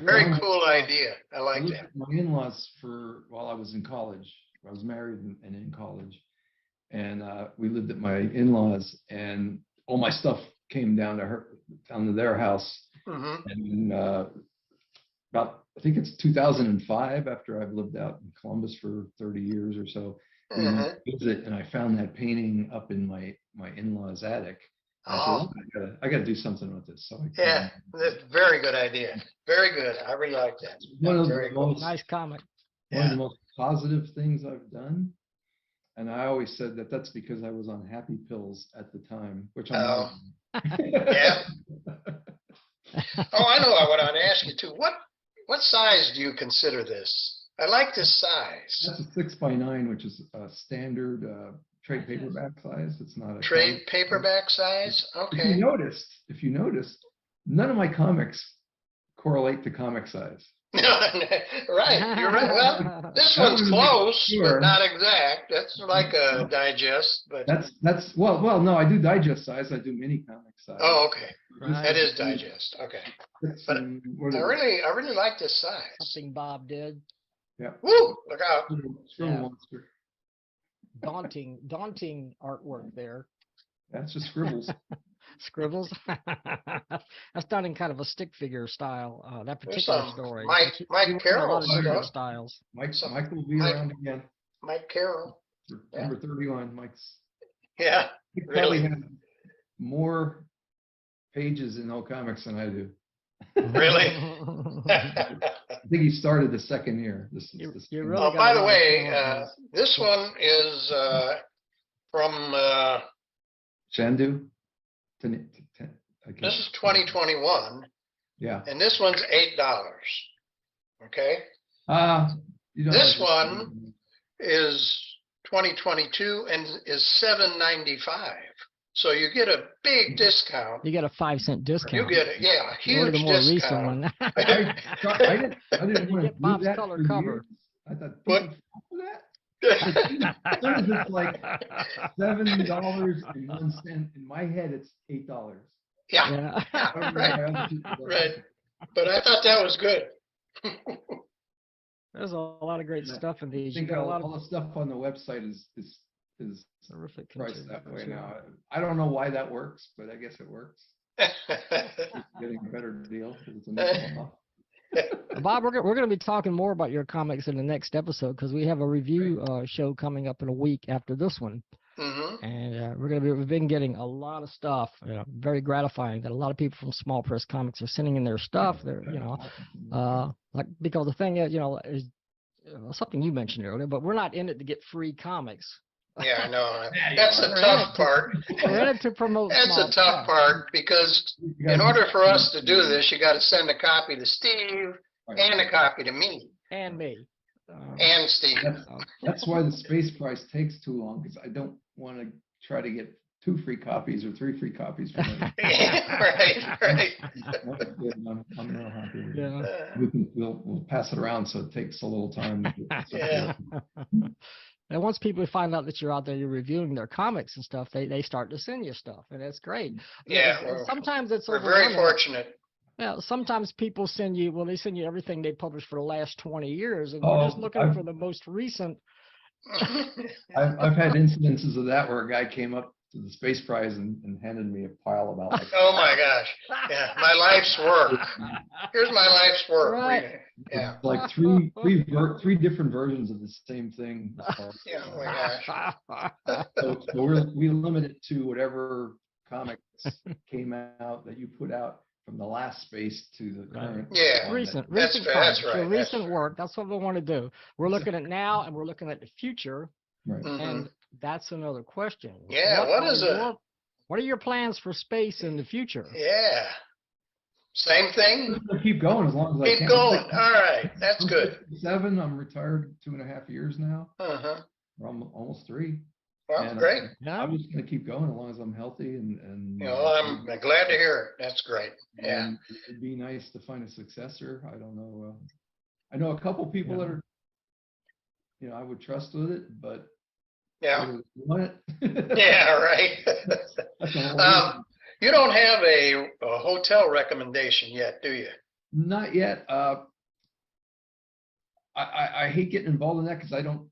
Very cool idea. I like that. My in-laws while I was in college. I was married and in college, and we lived at my in-laws, and all my stuff came down to their house. And about, I think it's 2005, after I've lived out in Columbus for 30 years or so, we went to visit, and I found that painting up in my in-laws' attic. I got to do something with this. So that's very good idea. Very good. I really like that. One of the most nice comic. One of the most positive things I've done, and I always said that that's because I was on happy pills at the time, which I'm not. Yeah. Oh, I know. I want to ask you too. What size do you consider this? I like this size. That's a 6x9, which is a standard trade paperback size. It's not a trade paperback size. Okay. If you noticed, none of my comics correlate to comic size. Right, you're right. Well, this one's close, but not exact. That's like a digest, but that's well, no, I do digest size. I do mini comic size. Oh, okay. Right. That is digest. Okay. But I really like this size. Something Bob did. Yeah. Woo! Look out. Monster. Daunting artwork there. That's just scribbles. Scribbles. That's done in kind of a stick figure style. That particular story. Mike Carroll styles. Mike will be around again. Mike Carroll. Number 31. Mike's. Yeah. He probably has more pages in all comics than I do. Really? I think he started the second year. By the way, this one is from Shandu. This is 2021. Yeah. And this one's $8. Okay. This one is 2022 and is $7.95. So you get a big discount. You get a 5-cent discount. You get a huge the more discount. Recent one. I didn't want to get Bob's that color cover. I thought, what? That? It's like $7.01. In my head, it's $8. Yeah. Right. But I thought that was good. There's a lot of great stuff in these. I think all the stuff on the website is terrific. Priced that way now. I don't know why that works, but I guess it works. Getting a better deal because it's a nickel off. Bob, we're going to be talking more about your comics in the next episode because we have a review show coming up in a week after this one. And we've been getting a lot of stuff, very gratifying that a lot of people from Small Press Comics are sending in their stuff. They're, because the thing is, is something you mentioned earlier, but we're not in it to get free comics. Yeah, I know. That's the tough part. We're in it to promote. That's a tough part because in order for us to do this, you got to send a copy to Steve and a copy to me. And me. And Steve. That's why the space price takes too long, because I don't want to try to get 2 free copies or 3 free copies from them. Right. I'm real happy. Yeah. We'll pass it around, so it takes a little time. Yeah. And once people find out that you're out there, you're reviewing their comics and stuff, they start to send you stuff, and that's great. Yeah. Sometimes it's we're very fortunate. Yeah, sometimes people send you, they send you everything they published for the last 20 years, and we're just looking for the most recent. I've had incidences of that where a guy came up to the space prize and handed me a pile about like, oh my gosh. Yeah, my life's work. Here's my life's work. Right. Yeah. Like three different versions of the same thing. Yeah, oh my gosh. So we limit it to whatever comics came out that you put out from the last space to the current. Yeah. Recent That's comics, right. so recent work. That's what we want to do. We're looking at now, and we're looking at the future. Right. And that's another question. Yeah, what are your plans for space in the future? Yeah. Same thing? I'll keep going as long as I can. Keep going. All right. That's good. 7, I'm retired 2.5 years now. Uh-huh. Or almost 3. Well, And great. I'm just going to keep going as long as I'm healthy and I'm glad to hear it. That's great. Yeah. It'd be nice to find a successor. I don't know. I know a couple people that are, I would trust with it, but yeah. Want it? Yeah, right. You don't have a hotel recommendation yet, do you? Not yet. I hate getting involved in that because I don't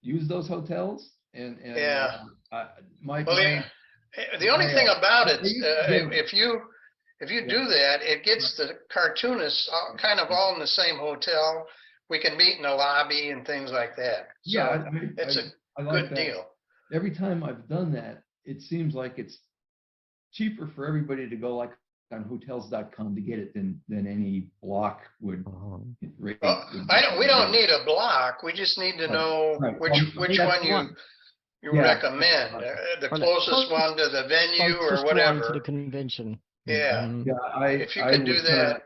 use those hotels. And yeah. The only thing about it, if you do that, it gets the cartoonists kind of all in the same hotel. We can meet in the lobby and things like that. So yeah, it's a good deal. Every time I've done that, it seems like it's cheaper for everybody to go like on hotels.com to get it than any block would. We don't need a block. We just need to know which one you recommend. The closest one to the venue or whatever. To the convention. Yeah. Yeah. If you could do that.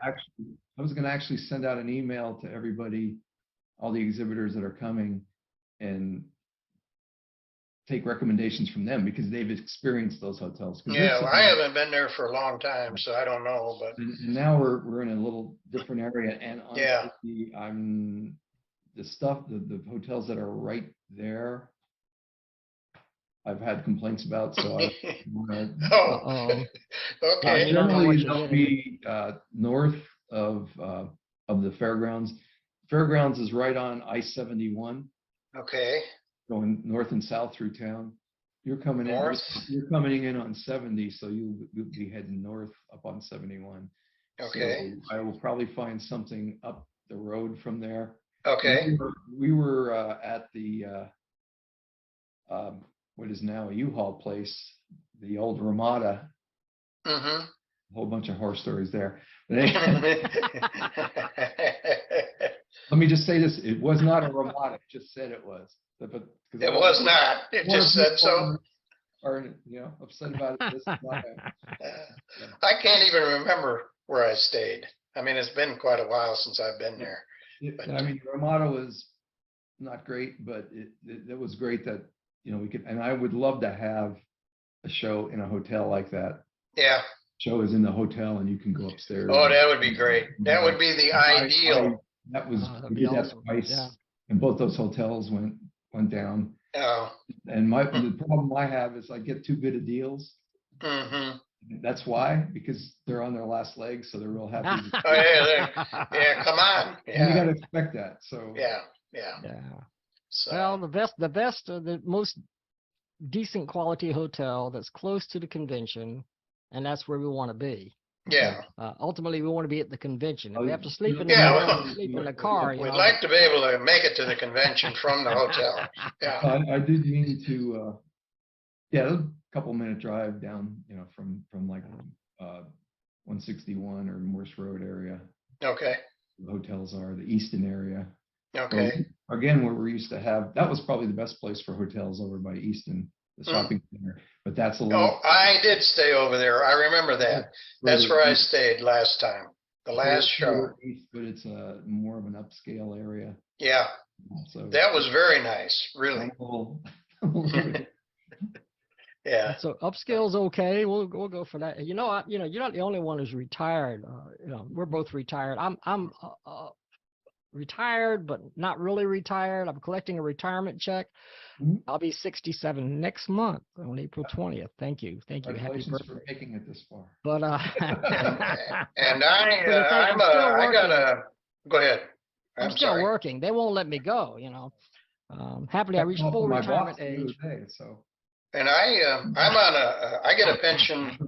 I was going to actually send out an email to everybody, all the exhibitors that are coming, and take recommendations from them because they've experienced those hotels. Yeah, I haven't been there for a long time, so I don't know. But and now we're in a little different area, and honestly, the hotels that are right there, I've had complaints about. So okay. Generally, they'll be north of the fairgrounds. Fairgrounds is right on I-71. Okay. Going north and south through town. You're coming in on 70, so you'll be heading north up on 71. Okay. So I will probably find something up the road from there. Okay. We were at the what is now a U-Haul place, the old Ramada. Mm-hmm. A whole bunch of horror stories there. Let me just say this: it was not a Ramada. It just said it was. But it was not. It just said so. Are upset about it? I can't even remember where I stayed. I mean, it's been quite a while since I've been there. I mean, Ramada was not great, but it was great that we could. And I would love to have a show in a hotel like that. Yeah. Show is in the hotel, and you can go upstairs. Oh, that would be great. That would be the ideal. That was we did that twice, and both those hotels went down. Oh. And the problem I have is I get too good of deals. Mm-hmm. That's why, because they're on their last leg, so they're real happy. Oh yeah, come on. Yeah. You got to expect that. So yeah. So. Well, the most decent quality hotel that's close to the convention, and that's where we want to be. Yeah. Ultimately, we want to be at the convention. If we have to sleep in the sleep in the car. We'd like to be able to make it to the convention from the hotel. Yeah. I did mean to. A couple minute drive down, from like 161 or Morse Road area. Okay. The hotels are the Easton area. Okay. again, where we used to have, that was probably the best place for hotels over by Easton, the shopping center. But that's a little. Oh, I did stay over there. I remember that. That's where I stayed last time, the last show. But it's more of an upscale area. Yeah. So that was very nice, really. Yeah. So upscale's okay. We'll go for that. You know, you're not the only one who's retired. We're both retired. I'm retired, but not really retired. I'm collecting a retirement check. I'll be 67 next month on April 20th. Thank you. Happy birthday. For making it this far. But and go ahead. I'm still working. They won't let me go. Happily I reached full retirement age. And I get a pension.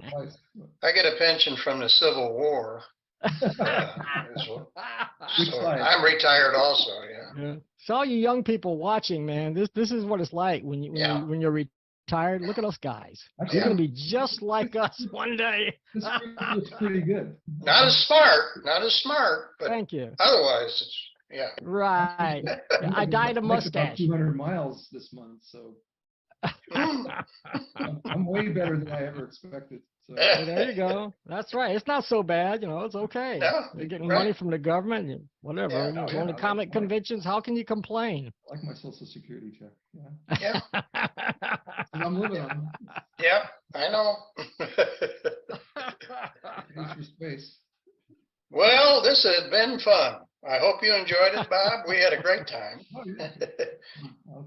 I get a pension from the Civil War. So I'm retired also. Yeah. So all you young people watching, man, this is what it's like when you're retired. Look at us guys. You're gonna be just like us one day. It's pretty good. Not as smart, but thank you. Otherwise, it's right. I dyed a mustache. 200 miles this month, so I'm way better than I ever expected. So. There you go. That's right. It's not so bad. It's okay. No, you're getting money from the government, whatever. Going to comic conventions, how can you complain? I like my Social Security check. Yeah. I'm living on it. Yeah, I know. Thanks for space. Well, this has been fun. I hope you enjoyed it, Bob. We had a great time.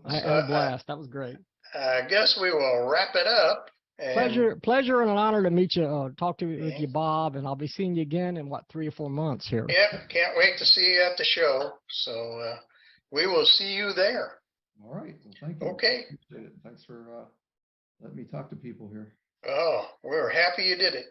I had a blast. That was great. I guess we will wrap it up. Pleasure and an honor to meet you. Talk with you, Bob, and I'll be seeing you again in 3 or 4 months here. Yep, can't wait to see you at the show. So we will see you there. All right. Well, thank you. Okay. Appreciate it. Thanks for letting me talk to people here. Oh, we're happy you did it.